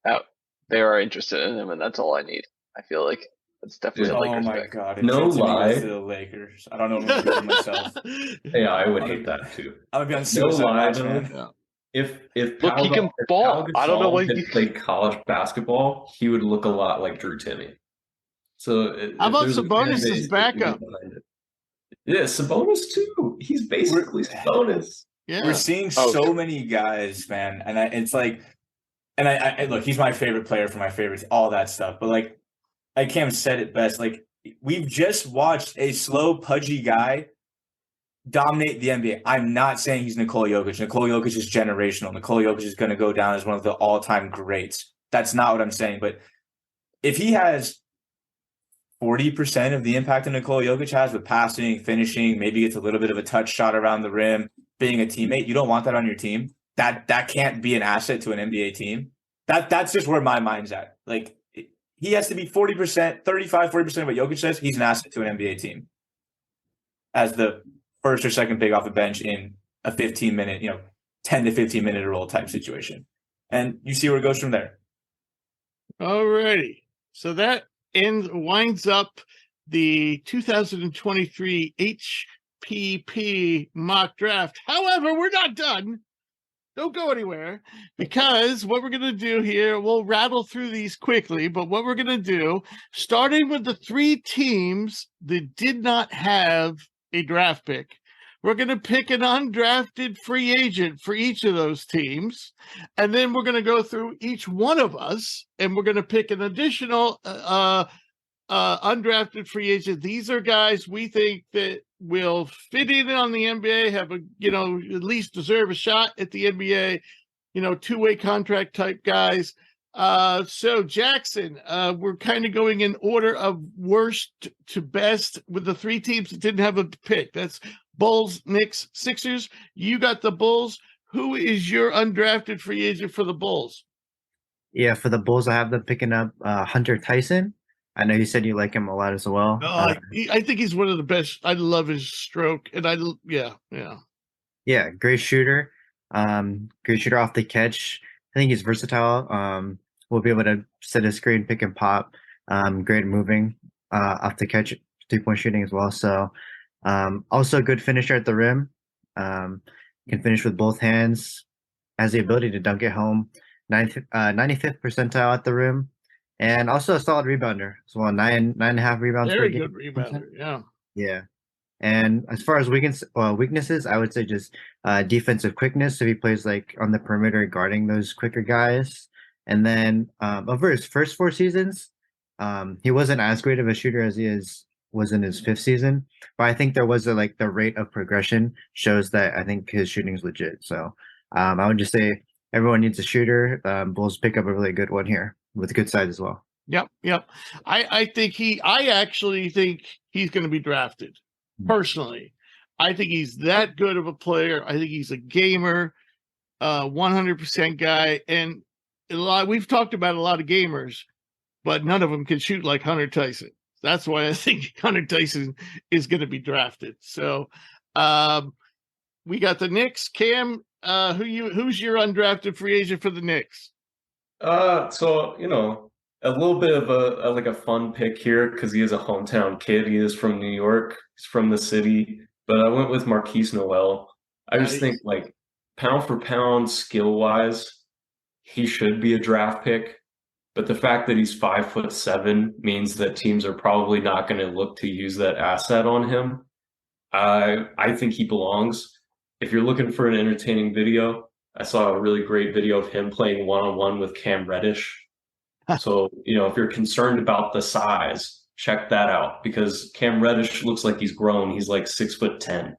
that they are interested in him, and that's all I need. I feel like it's definitely a Oh Lakers my pick. God! If No Timmy goes lie. to the Lakers, I don't know if I'm gonna do myself. Yeah, I would hate that too. I'm gonna be on No suicide lie, watch, though. man. If Look, he can Pau ball. I don't know Gasol why had played college basketball, he would look a lot like Drew Timmy. So How if about there's a fan Sabonis' base that can backup? get behind it. Yeah, Sabonis too. He's basically Sabonis. Yeah. We're seeing Oh, so many guys, man, and it's like, and I look, he's my favorite player for my favorites, all that stuff. But like Cam said it best, like we've just watched a slow, pudgy guy dominate the NBA. I'm not saying he's Nikola Jokic. Nikola Jokic is generational. Nikola Jokic is going to go down as one of the all-time greats. That's not what I'm saying. But if he has 40% of the impact that Nikola Jokic has with passing, finishing, maybe gets a little bit of a touch shot around the rim, being a teammate, you don't want that on your team. That can't be an asset to an NBA team. That's just where my mind's at. Like he has to be 40%, 40% of what Jokic says, he's an asset to an NBA team. As the first or second big off the bench in a 15-minute, 10 to 15-minute role type situation. And you see where it goes from there. Alrighty. So that winds up the 2023 HPP mock draft. However, we're not done. Don't go anywhere, because what we're going to do here, we'll rattle through these quickly, but what we're going to do, starting with the 3 teams that did not have a draft pick, we're going to pick an undrafted free agent for each of those teams, and then we're going to go through each one of us, and we're going to pick an additional undrafted free agent. These are guys we think that will fit in on the NBA, have a at least deserve a shot at the NBA, two-way contract type guys. So Jackson, we're kind of going in order of worst to best with the 3 teams that didn't have a pick. That's Bulls, Knicks, Sixers. You got the Bulls. Who is your undrafted free agent for the Bulls? Yeah, for the Bulls, I have them picking up Hunter Tyson. I know you said you like him a lot as well. I think he's one of the best. I love his stroke, and yeah, great shooter. Great shooter off the catch. I think he's versatile. Will be able to set a screen, pick and pop. Great moving off the catch, 3-point shooting as well. So also a good finisher at the rim. Can finish with both hands. Has the ability to dunk it home. 95th percentile at the rim. And also a solid rebounder as well. 9.5 rebounds per very game. good rebounder. Yeah. Yeah. And as far as weaknesses, I would say just defensive quickness. If he plays like on the perimeter guarding those quicker guys. And then over his first 4 seasons, he wasn't as great of a shooter as he was in his 5th season. But I think there was the rate of progression shows that I think his shooting is legit. So I would just say everyone needs a shooter. Bulls pick up a really good one here with good size as well. Yep. I actually think he's going to be drafted. Personally, I think he's that good of a player. I think he's a gamer, 100% guy. And we've talked about a lot of gamers, but none of them can shoot like Hunter Tyson. That's why I think Hunter Tyson is going to be drafted. So we got the Knicks. Cam, who's your undrafted free agent for the Knicks? So a little bit of a fun pick here because he is a hometown kid. He is from New York. He's from the city. But I went with Marquise Noel. I just think pound for pound, skill wise, he should be a draft pick. But the fact that he's 5'7" means that teams are probably not going to look to use that asset on him. I think he belongs. If you're looking for an entertaining video, I saw a really great video of him playing one-on-one with Cam Reddish. So, if you're concerned about the size, check that out because Cam Reddish looks like he's grown. He's like 6'10".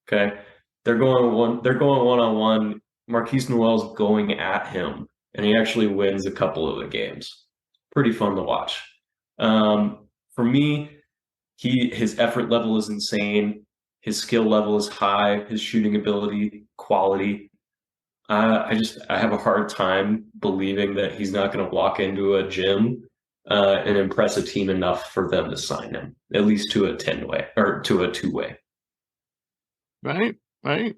Okay. They're going one-on-one. Marquise Noel's going at him, and he actually wins a couple of the games. Pretty fun to watch. For me, his effort level is insane. His skill level is high. His shooting ability, quality. I have a hard time believing that he's not going to walk into a gym and impress a team enough for them to sign him, at least to a 10-way or to a 2-way. Right, right.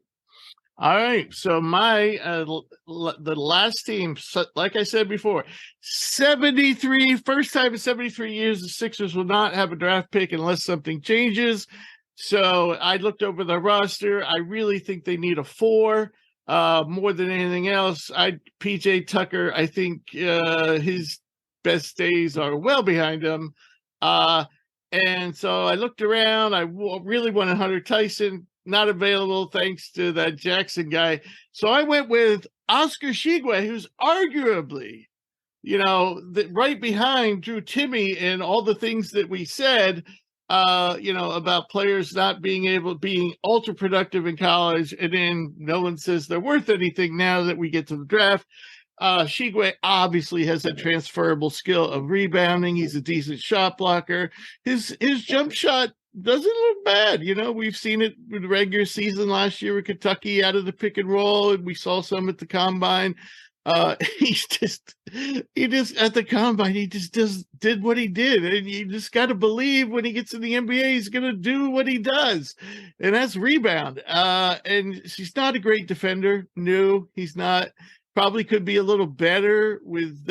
All right. So my the last team, like I said before, 73, first time in 73 years, the Sixers will not have a draft pick unless something changes. So I looked over the roster. I really think they need a 4 more than anything else. PJ Tucker, I think his best days are well behind him. And so I looked around. I really wanted Hunter Tyson, not available thanks to that Jackson guy. So I went with Oscar Shigwe, who's arguably, right behind Drew Timmy and all the things that we said, about players not being ultra productive in college. And then no one says they're worth anything now that we get to the draft. Shigwe obviously has a transferable skill of rebounding. He's a decent shot blocker. His jump shot doesn't look bad. We've seen it with the regular season last year with Kentucky out of the pick and roll, and we saw some at the combine. He just at the combine, he just did what he did. And you just got to believe when he gets in the NBA, he's going to do what he does. And that's rebound. And she's not a great defender. No, he's not. Probably could be a little better with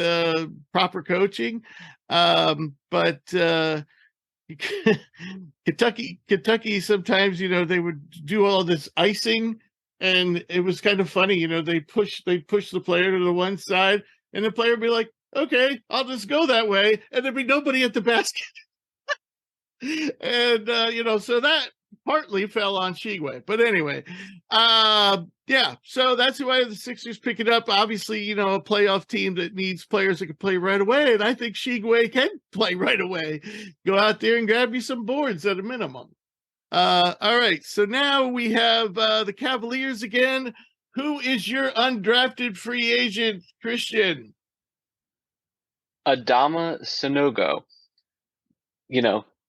proper coaching. But Kentucky sometimes, they would do all this icing, and it was kind of funny. They push the player to the one side, and the player would be like, okay, I'll just go that way. And there'd be nobody at the basket. And, so that partly fell on Shigwe. But anyway, so that's why the Sixers pick it up. Obviously, a playoff team that needs players that can play right away. And I think Shigwe can play right away. Go out there and grab you some boards at a minimum. All right. So now we have the Cavaliers again. Who is your undrafted free agent, Christian? Adama Sanogo.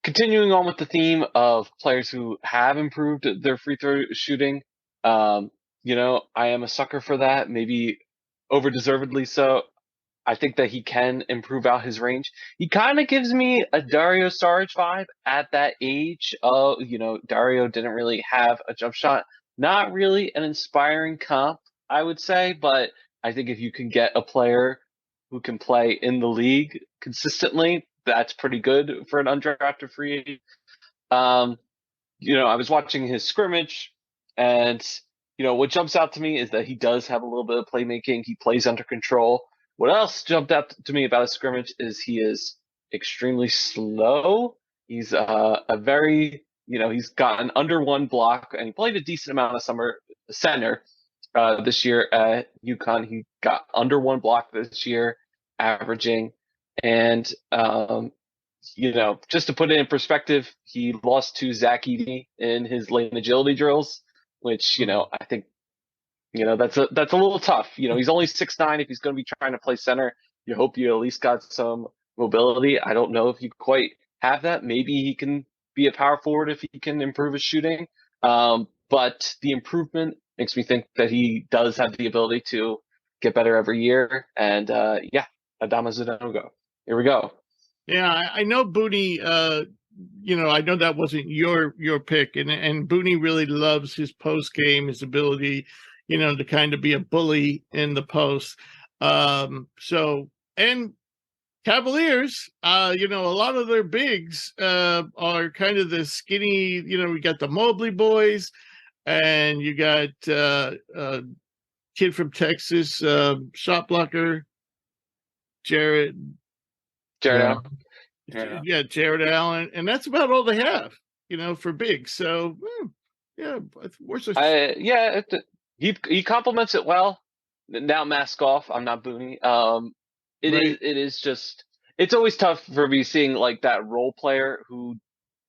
Continuing on with the theme of players who have improved their free throw shooting, I am a sucker for that, maybe over-deservedly so. I think that he can improve out his range. He kind of gives me a Dario Saric vibe at that age. Dario didn't really have a jump shot. Not really an inspiring comp, I would say, but I think if you can get a player who can play in the league consistently, that's pretty good for an undrafted free agent. I was watching his scrimmage, and what jumps out to me is that he does have a little bit of playmaking. He plays under control. What else jumped out to me about his scrimmage is he is extremely slow. He's he's got an under one block, and he played a decent amount of summer center this year at UConn. He got under one block this year, averaging. And, just to put it in perspective, he lost to Zach Edey in his lane agility drills, which, I think, that's a little tough. He's only 6'9". If he's going to be trying to play center, you hope you at least got some mobility. I don't know if you quite have that. Maybe he can be a power forward if he can improve his shooting. But the improvement makes me think that he does have the ability to get better every year. And, Adama Sanogo. Here we go. Yeah, I know Booney. I know that wasn't your pick, and Booney really loves his post game, his ability, to kind of be a bully in the post. And Cavaliers, a lot of their bigs are kind of the skinny. We got the Mobley boys, and you got kid from Texas, shot blocker, Jared Allen. Yeah, Jared Allen, and that's about all they have, for big. So, he complements it well. Now mask off. I'm not Booney. It is just, it's always tough for me seeing like that role player who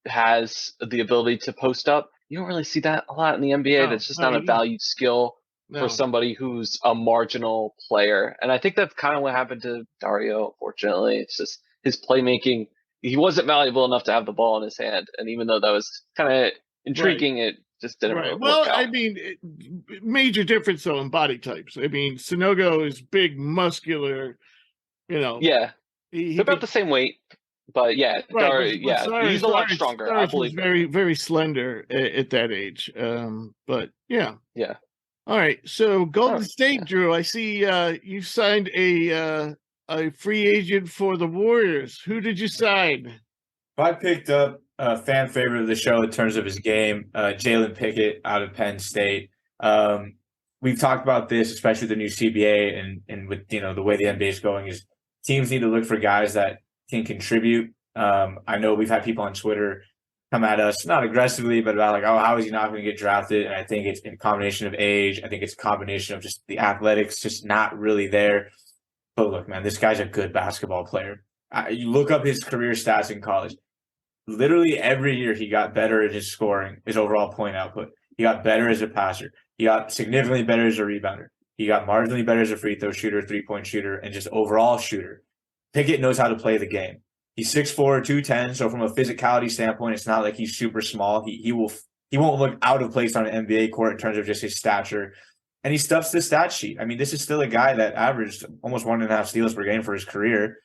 has the ability to post up. You don't really see that a lot in the NBA. That's just not a valued skill for somebody who's a marginal player. And I think that's kind of what happened to Dario, unfortunately. It's just his playmaking. He wasn't valuable enough to have the ball in his hand. And even though that was kind of intriguing, it just didn't really work out. I mean, major difference, though, in body types. I mean, Sanogo is big, muscular, Yeah. He They're about the same weight, but yeah, right, he's a lot stronger. I Cyrus was believe that. very, very slender at that age. But yeah. Yeah. All right. So Golden Oh, State, yeah. Drew, I see you signed a free agent for the Warriors. Who did you sign? If I picked up a fan favorite of the show in terms of his game, Jalen Pickett out of Penn State. We've talked about this, especially with the new CBA and with the way the NBA is going, is teams need to look for guys that can contribute. I know we've had people on Twitter come at us, not aggressively, but about like, oh, how is he not going to get drafted? And I think it's a combination of age. I think it's a combination of just the athletics just not really there. But look, man, this guy's a good basketball player. You look up his career stats in college. Literally every year he got better at his scoring, his overall point output. He got better as a passer. He got significantly better as a rebounder. He got marginally better as a free throw shooter, 3-point shooter, and just overall shooter. Pickett knows how to play the game. He's 6'4", 210, so from a physicality standpoint, it's not like he's super small. He won't look out of place on an NBA court in terms of just his stature. And he stuffs the stat sheet. I mean, this is still a guy that averaged almost 1.5 steals per game for his career.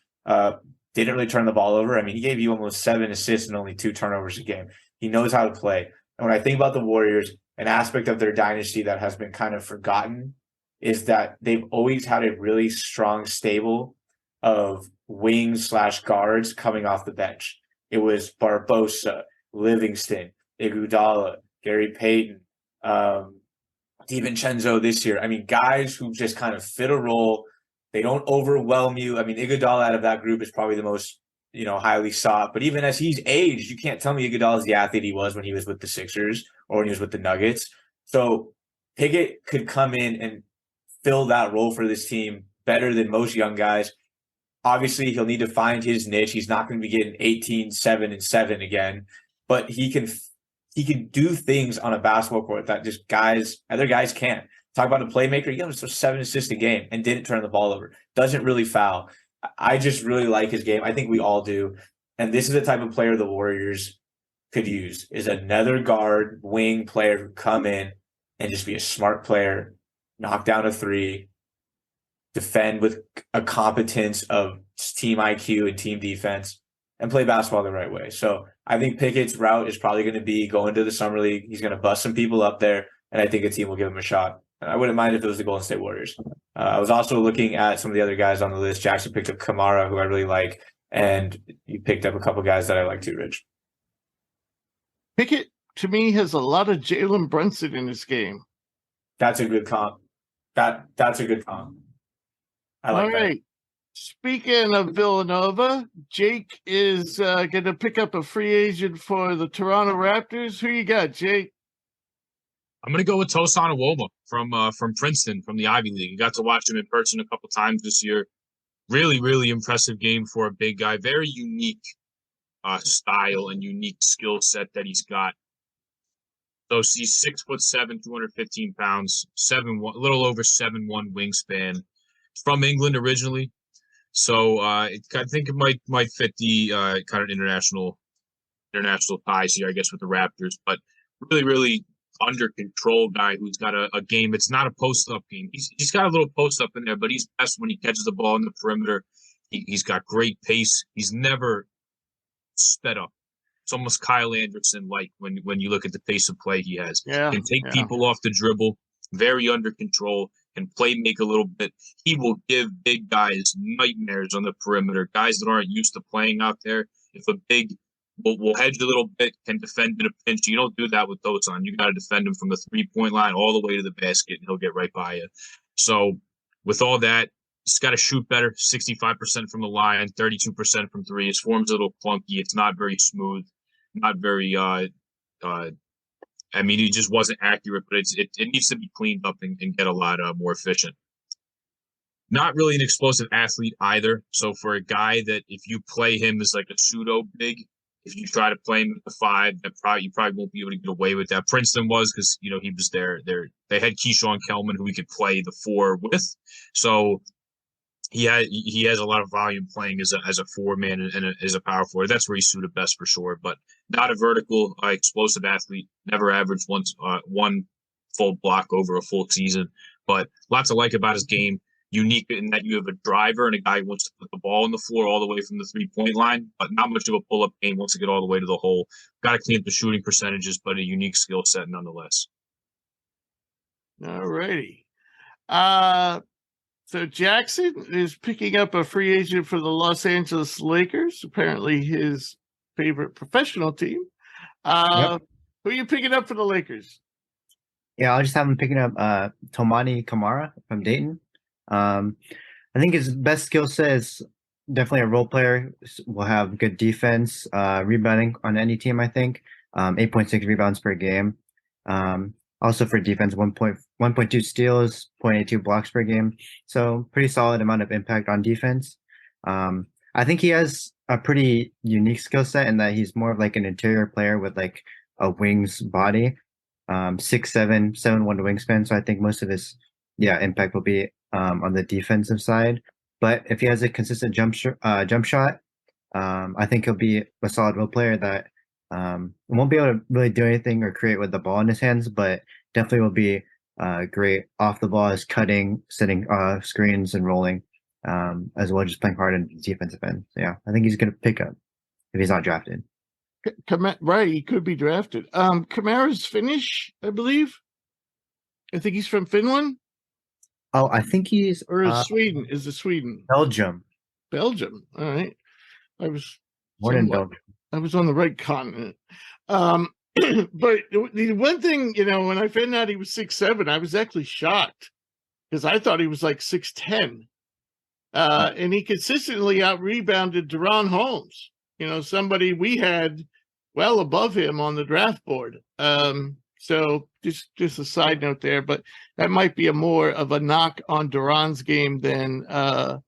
Didn't really turn the ball over. I mean, he gave you almost 7 assists and only 2 turnovers a game. He knows how to play. And when I think about the Warriors, an aspect of their dynasty that has been kind of forgotten is that they've always had a really strong stable of wings/guards coming off the bench. It was Barbosa, Livingston, Iguodala, Gary Payton, DiVincenzo this year. I mean, guys who just kind of fit a role. They don't overwhelm you. I mean, Iguodala out of that group is probably the most, highly sought. But even as he's aged, you can't tell me Iguodala is the athlete he was when he was with the Sixers or when he was with the Nuggets. So Pickett could come in and fill that role for this team better than most young guys. Obviously, he'll need to find his niche. He's not going to be getting 18, 7, and 7 again, but he can do things on a basketball court that just other guys can't. Talk about a playmaker. He got 7 assists a game and didn't turn the ball over. Doesn't really foul. I just really like his game. I think we all do. And this is the type of player the Warriors could use, is another guard, wing player who come in and just be a smart player, knock down a three, defend with a competence of team IQ and team defense, and play basketball the right way. So I think Pickett's route is probably going to be going to the Summer League. He's going to bust some people up there, and I think a team will give him a shot. I wouldn't mind if it was the Golden State Warriors. I was also looking at some of the other guys on the list. Jackson picked up Kamara, who I really like, and you picked up a couple guys that I like too, Rich. Pickett, to me, has a lot of Jalen Brunson in his game. That's a good comp. That's a good comp. I like All that. right. Speaking of Villanova, Jake is going to pick up a free agent for the Toronto Raptors. Who you got, Jake? I'm going to go with Tosan Iwoma from Princeton, from the Ivy League. I got to watch him in person a couple times this year. Really, really impressive game for a big guy. Very unique style and unique skill set that he's got. So he's 6'7", 215 pounds, a little over 7'1" wingspan. From England originally, so I think it might fit the kind of international ties here, I guess, with the Raptors. But really, really under control guy who's got a game. It's not a post up game. He's got a little post up in there, but he's best when he catches the ball in the perimeter. He's got great pace. He's never sped up. It's almost Kyle Anderson like when you look at the pace of play he has. Yeah, can take people off the dribble, very under control, can play make a little bit. He will give big guys nightmares on the perimeter, guys that aren't used to playing out there. If a big will hedge a little bit, can defend in a pinch. You don't do that with Tosan. You got to defend him from the 3-point line all the way to the basket, and he'll get right by you. So with all that, he's got to shoot better, 65% from the line, 32% from three. His form's a little clunky. It's not very smooth, not very I mean, he just wasn't accurate, but it needs to be cleaned up and get a lot more efficient. Not really an explosive athlete either. So for a guy that if you play him as like a pseudo big, if you try to play him at the 5, you probably won't be able to get away with that. Princeton was because he was there. They had Keyshawn Kellman who he could play the 4 with. So he has a lot of volume playing as a 4-man and as a power forward. That's where he's suited best for sure. But not a vertical explosive athlete. Never averaged one full block over a full season. But lots to like about his game. unique in that you have a driver and a guy who wants to put the ball on the floor all the way from the 3-point line, but not much of a pull-up game, wants to get all the way to the hole. Got to clean up the shooting percentages, but a unique skill set nonetheless. All righty. So Jackson is picking up a free agent for the Los Angeles Lakers, apparently his favorite professional team. Yep. Who are you picking up for the Lakers? Yeah, I'll just have him picking up Tomani Kamara from Dayton. I think his best skill set is definitely a role player. Will have good defense, rebounding on any team, I think. 8.6 rebounds per game. Also for defense, 1.2 steals, 0.82 blocks per game. So pretty solid amount of impact on defense. I think he has a pretty unique skill set in that he's more of like an interior player with like a wing's body. 6'7", 7'1" wingspan. So I think most of his impact will be on the defensive side. But if he has a consistent jump shot, I think he'll be a solid role player that won't be able to really do anything or create with the ball in his hands, but definitely will be great off the ball as cutting, setting screens and rolling, as well as just playing hard in the defensive end. So yeah, I think he's going to pick up if he's not drafted. Right, he could be drafted. Kamara's Finnish, I believe. I think he's from Finland. Oh, I think he's Sweden. Is it Sweden? Belgium. Belgium. All right. I was Born in Belgium. I was on the right continent. But the one thing, when I found out he was 6'7", I was actually shocked because I thought he was like 6'10". And he consistently out-rebounded Deron Holmes, somebody we had well above him on the draft board. So just a side note there, but that might be more of a knock on Duran's game than a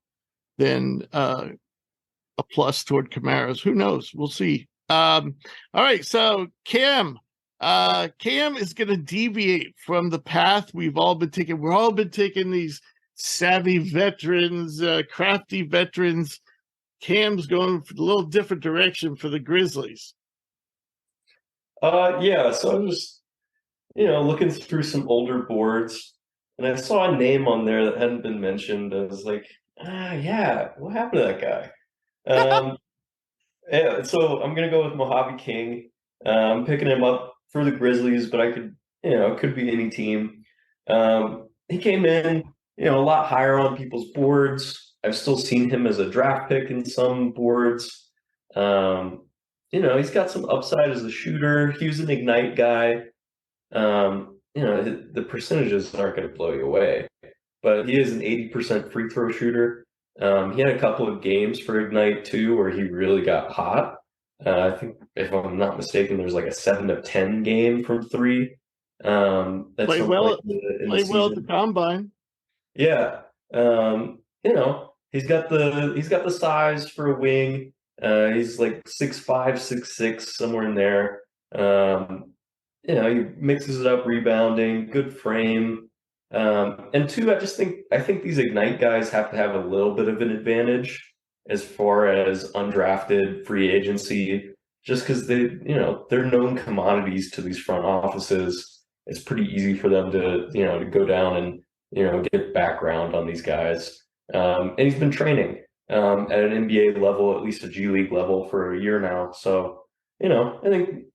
plus toward Kamara's. Who knows? We'll see. All right. So Cam is going to deviate from the path we've all been taking. We've all been taking these savvy veterans, crafty veterans. Cam's going for a little different direction for the Grizzlies. So I'm just, looking through some older boards, and I saw a name on there that hadn't been mentioned. I was like, what happened to that guy? So I'm gonna go with Mojave King. I'm picking him up for the Grizzlies, but I could, it could be any team. He came in, a lot higher on people's boards. I've still seen him as a draft pick in some boards. He's got some upside as a shooter. He was an Ignite guy. The percentages aren't going to blow you away, but he is an 80% free throw shooter. He had a couple of games for Ignite too, where he really got hot. I think, if I'm not mistaken, there's like a 7 of 10 game from three. Play well at the combine. Yeah. He's got the size for a wing. He's like 6'5", 6'6", somewhere in there. He mixes it up, rebounding, good frame. And two, I think these Ignite guys have to have a little bit of an advantage as far as undrafted free agency, just because they're known commodities to these front offices. It's pretty easy for them to go down and get background on these guys. And he's been training at an NBA level, at least a G League level, for a year now. So I think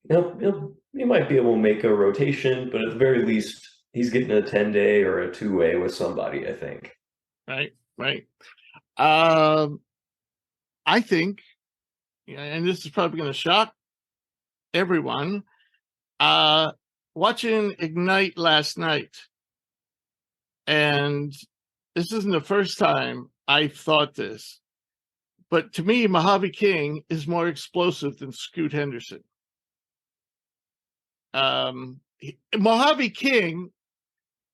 he might be able to make a rotation, but at the very least, he's getting a 10-day or a 2-way with somebody, I think. Right. I think, and this is probably going to shock everyone, watching Ignite last night, and this isn't the first time I've thought this, but to me, Mojave King is more explosive than Scoot Henderson. Mojave King,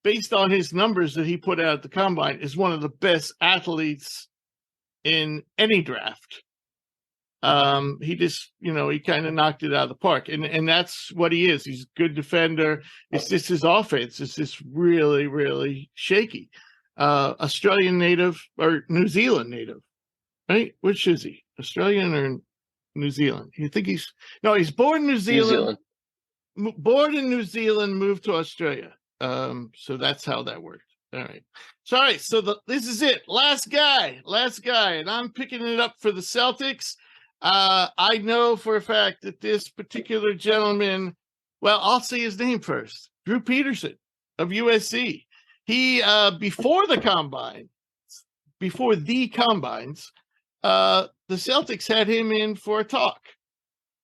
based on his numbers that he put out at the combine, is one of the best athletes in any draft. He just, he kind of knocked it out of the park, and that's what he is. He's a good defender. It's just his offense is just really, really shaky. Australian native or New Zealand native, right? Which is he? Australian or New Zealand? You think he's born in New Zealand. Born in New Zealand, moved to Australia. So that's how that worked. All right. So, all right. So this is it. Last guy, and I'm picking it up for the Celtics. I know for a fact that this particular gentleman, well, I'll say his name first. Drew Peterson of USC. He before the combines, the Celtics had him in for a talk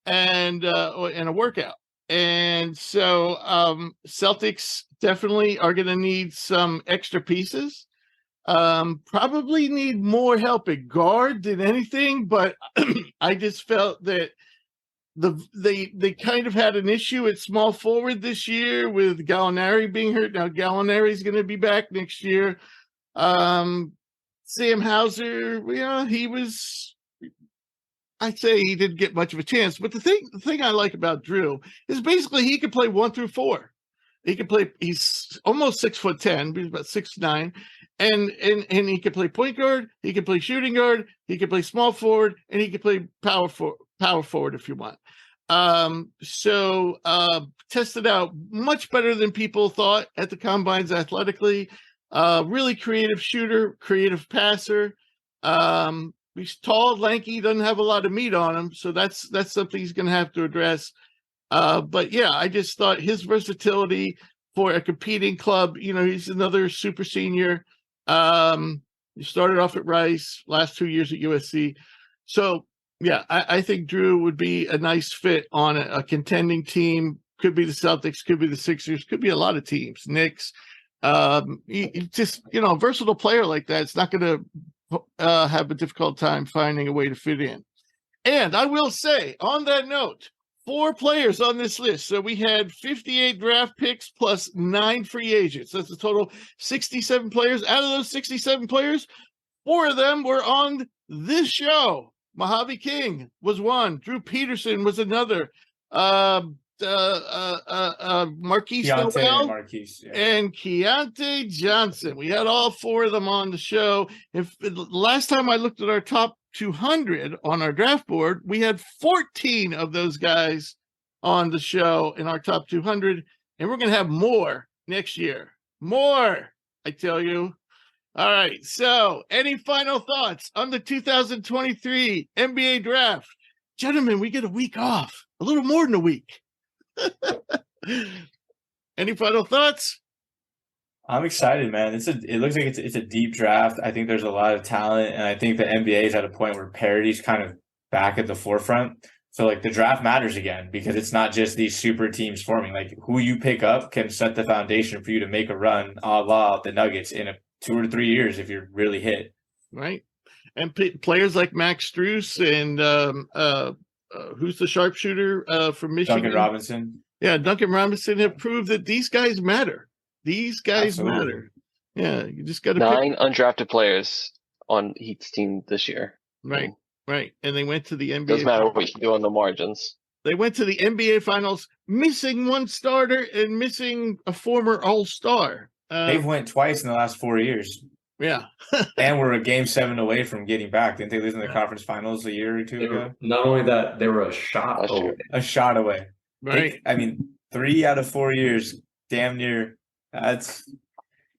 and a workout. And so Celtics definitely are going to need some extra pieces. Probably need more help at guard than anything, but I just felt that they kind of had an issue at small forward this year with Gallinari being hurt. Now Gallinari's going to be back next year. Sam Hauser, I'd say he didn't get much of a chance. But the thing I like about Drew is basically he can play 1 through 4. He can play. He's almost 6'10". He's about 6'9", and he can play point guard. He can play shooting guard. He can play small forward, and he can play power forward if you want. So tested out much better than people thought at the combines athletically. Really creative shooter, creative passer. He's tall, lanky, doesn't have a lot of meat on him, so that's something he's going to have to address. But yeah, I just thought his versatility for a competing club, he's another super senior. He started off at Rice, last 2 years at USC. So yeah, I think Drew would be a nice fit on a contending team. Could be the Celtics, could be the Sixers, could be a lot of teams. Knicks. He just, a versatile player like that, it's not going to have a difficult time finding a way to fit in. And I will say, on that note, 4 players on this list. So we had 58 draft picks plus 9 free agents. That's a total 67 players. Out of those 67 players, 4 of them were on this show. Mojave King was one. Drew Peterson was another. Marquise Noel and Keontae Johnson. We had all 4 of them on the show. Last time I looked at our top 200 on our draft board, we had 14 of those guys on the show in our top 200, and we're going to have more next year. More, I tell you. All right, so any final thoughts on the 2023 NBA draft? Gentlemen, we get a week off, a little more than a week. Any final thoughts? I'm excited, man. It looks like it's a deep draft. I think there's a lot of talent, and I think the NBA is at a point where parity's kind of back at the forefront. So like the draft matters again because it's not just these super teams forming. Like who you pick up can set the foundation for you to make a run, a la the Nuggets in 2 or 3 years if you're really hit. Right, and players like Max Strus and who's the sharpshooter from Michigan? Duncan Robinson. Yeah, Duncan Robinson have proved that these guys matter. These guys matter. Yeah, you just got to 9 undrafted players on Heat's team this year. Right, right. And they went to the NBA. Doesn't matter what you do on the margins. They went to the NBA Finals, missing 1 starter and missing a former All-Star. They've went twice in the last 4 years. Yeah. And we're a game 7 away from getting back. Didn't they lose in the conference finals a year or 2 ago? Not only that, they were a shot away. A shot away. Right. 3 out of 4 years, damn near. That's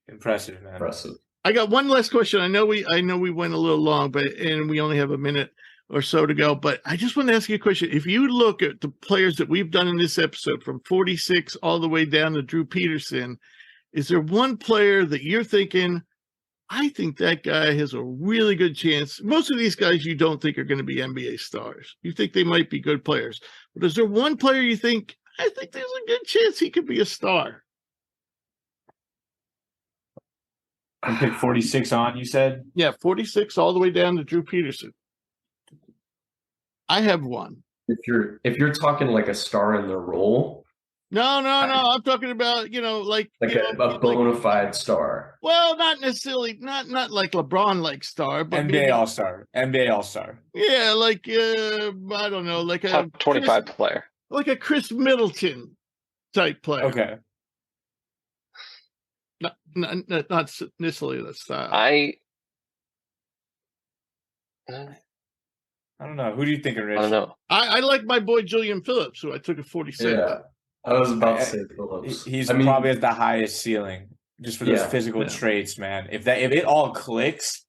impressive, man. Impressive. I got one last question. I know we went a little long, and we only have a minute or so to go, but I just want to ask you a question. If you look at the players that we've done in this episode from 46 all the way down to Drew Peterson, is there one player that you're thinking, I think that guy has a really good chance? Most of these guys you don't think are going to be NBA stars. You think they might be good players. But is there one player you think, I think there's a good chance he could be a star? And pick 46 on, you said? Yeah, 46 all the way down to Drew Peterson. I have one. If you're talking like a star in their role. No. I'm talking about, like a bona fide star. Well, not necessarily, not like LeBron-like star, but NBA All-Star. NBA All-Star. Yeah, like I don't know, like top 25 player. Like a Chris Middleton type player. Okay. Not necessarily that style. I don't know. Who do you think, Rich? I don't know. I like my boy Julian Phillips, who I took at 46. Yeah, I was about to say Phillips. He's probably at the highest ceiling. just for those physical traits, man. If it all clicks,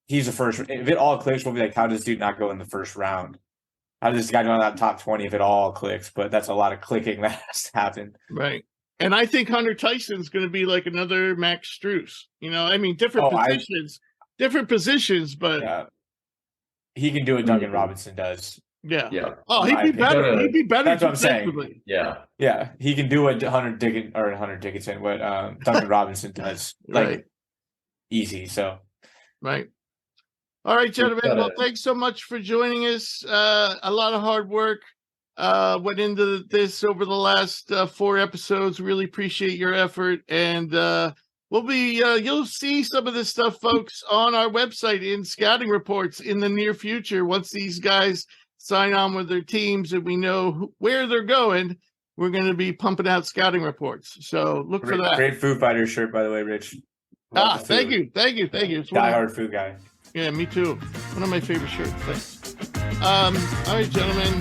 he's the first. If it all clicks, we'll be like, how does this dude not go in the first round? How does this guy go in that top 20 if it all clicks? But that's a lot of clicking that has to happen. Right. And I think Hunter Tyson's going to be like another Max Strus. You know, I mean, different positions, but he can do what Duncan Robinson does. Yeah. Yeah. Oh, he'd be better. He'd be better. That's what I'm saying. Yeah. Yeah. He can do what Duncan Robinson does. Like Right. easy. So Right. All right, gentlemen. Well, thanks so much for joining us. A lot of hard work went into this over the last 4 episodes. Really appreciate your effort. And we'll be, you'll see some of this stuff, folks, on our website in scouting reports in the near future. Once these guys sign on with their teams and we know where they're going, we're going to be pumping out scouting reports. So look for that. Great Foo Fighter shirt, by the way, Rich. Thank you. Diehard Foo guy. Yeah, me too. One of my favorite shirts. Thanks. All right, gentlemen.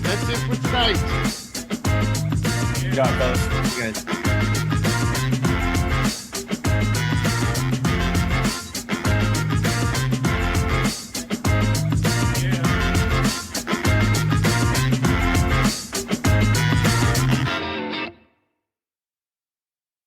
That's it for tonight. Good job, fellas. You guys.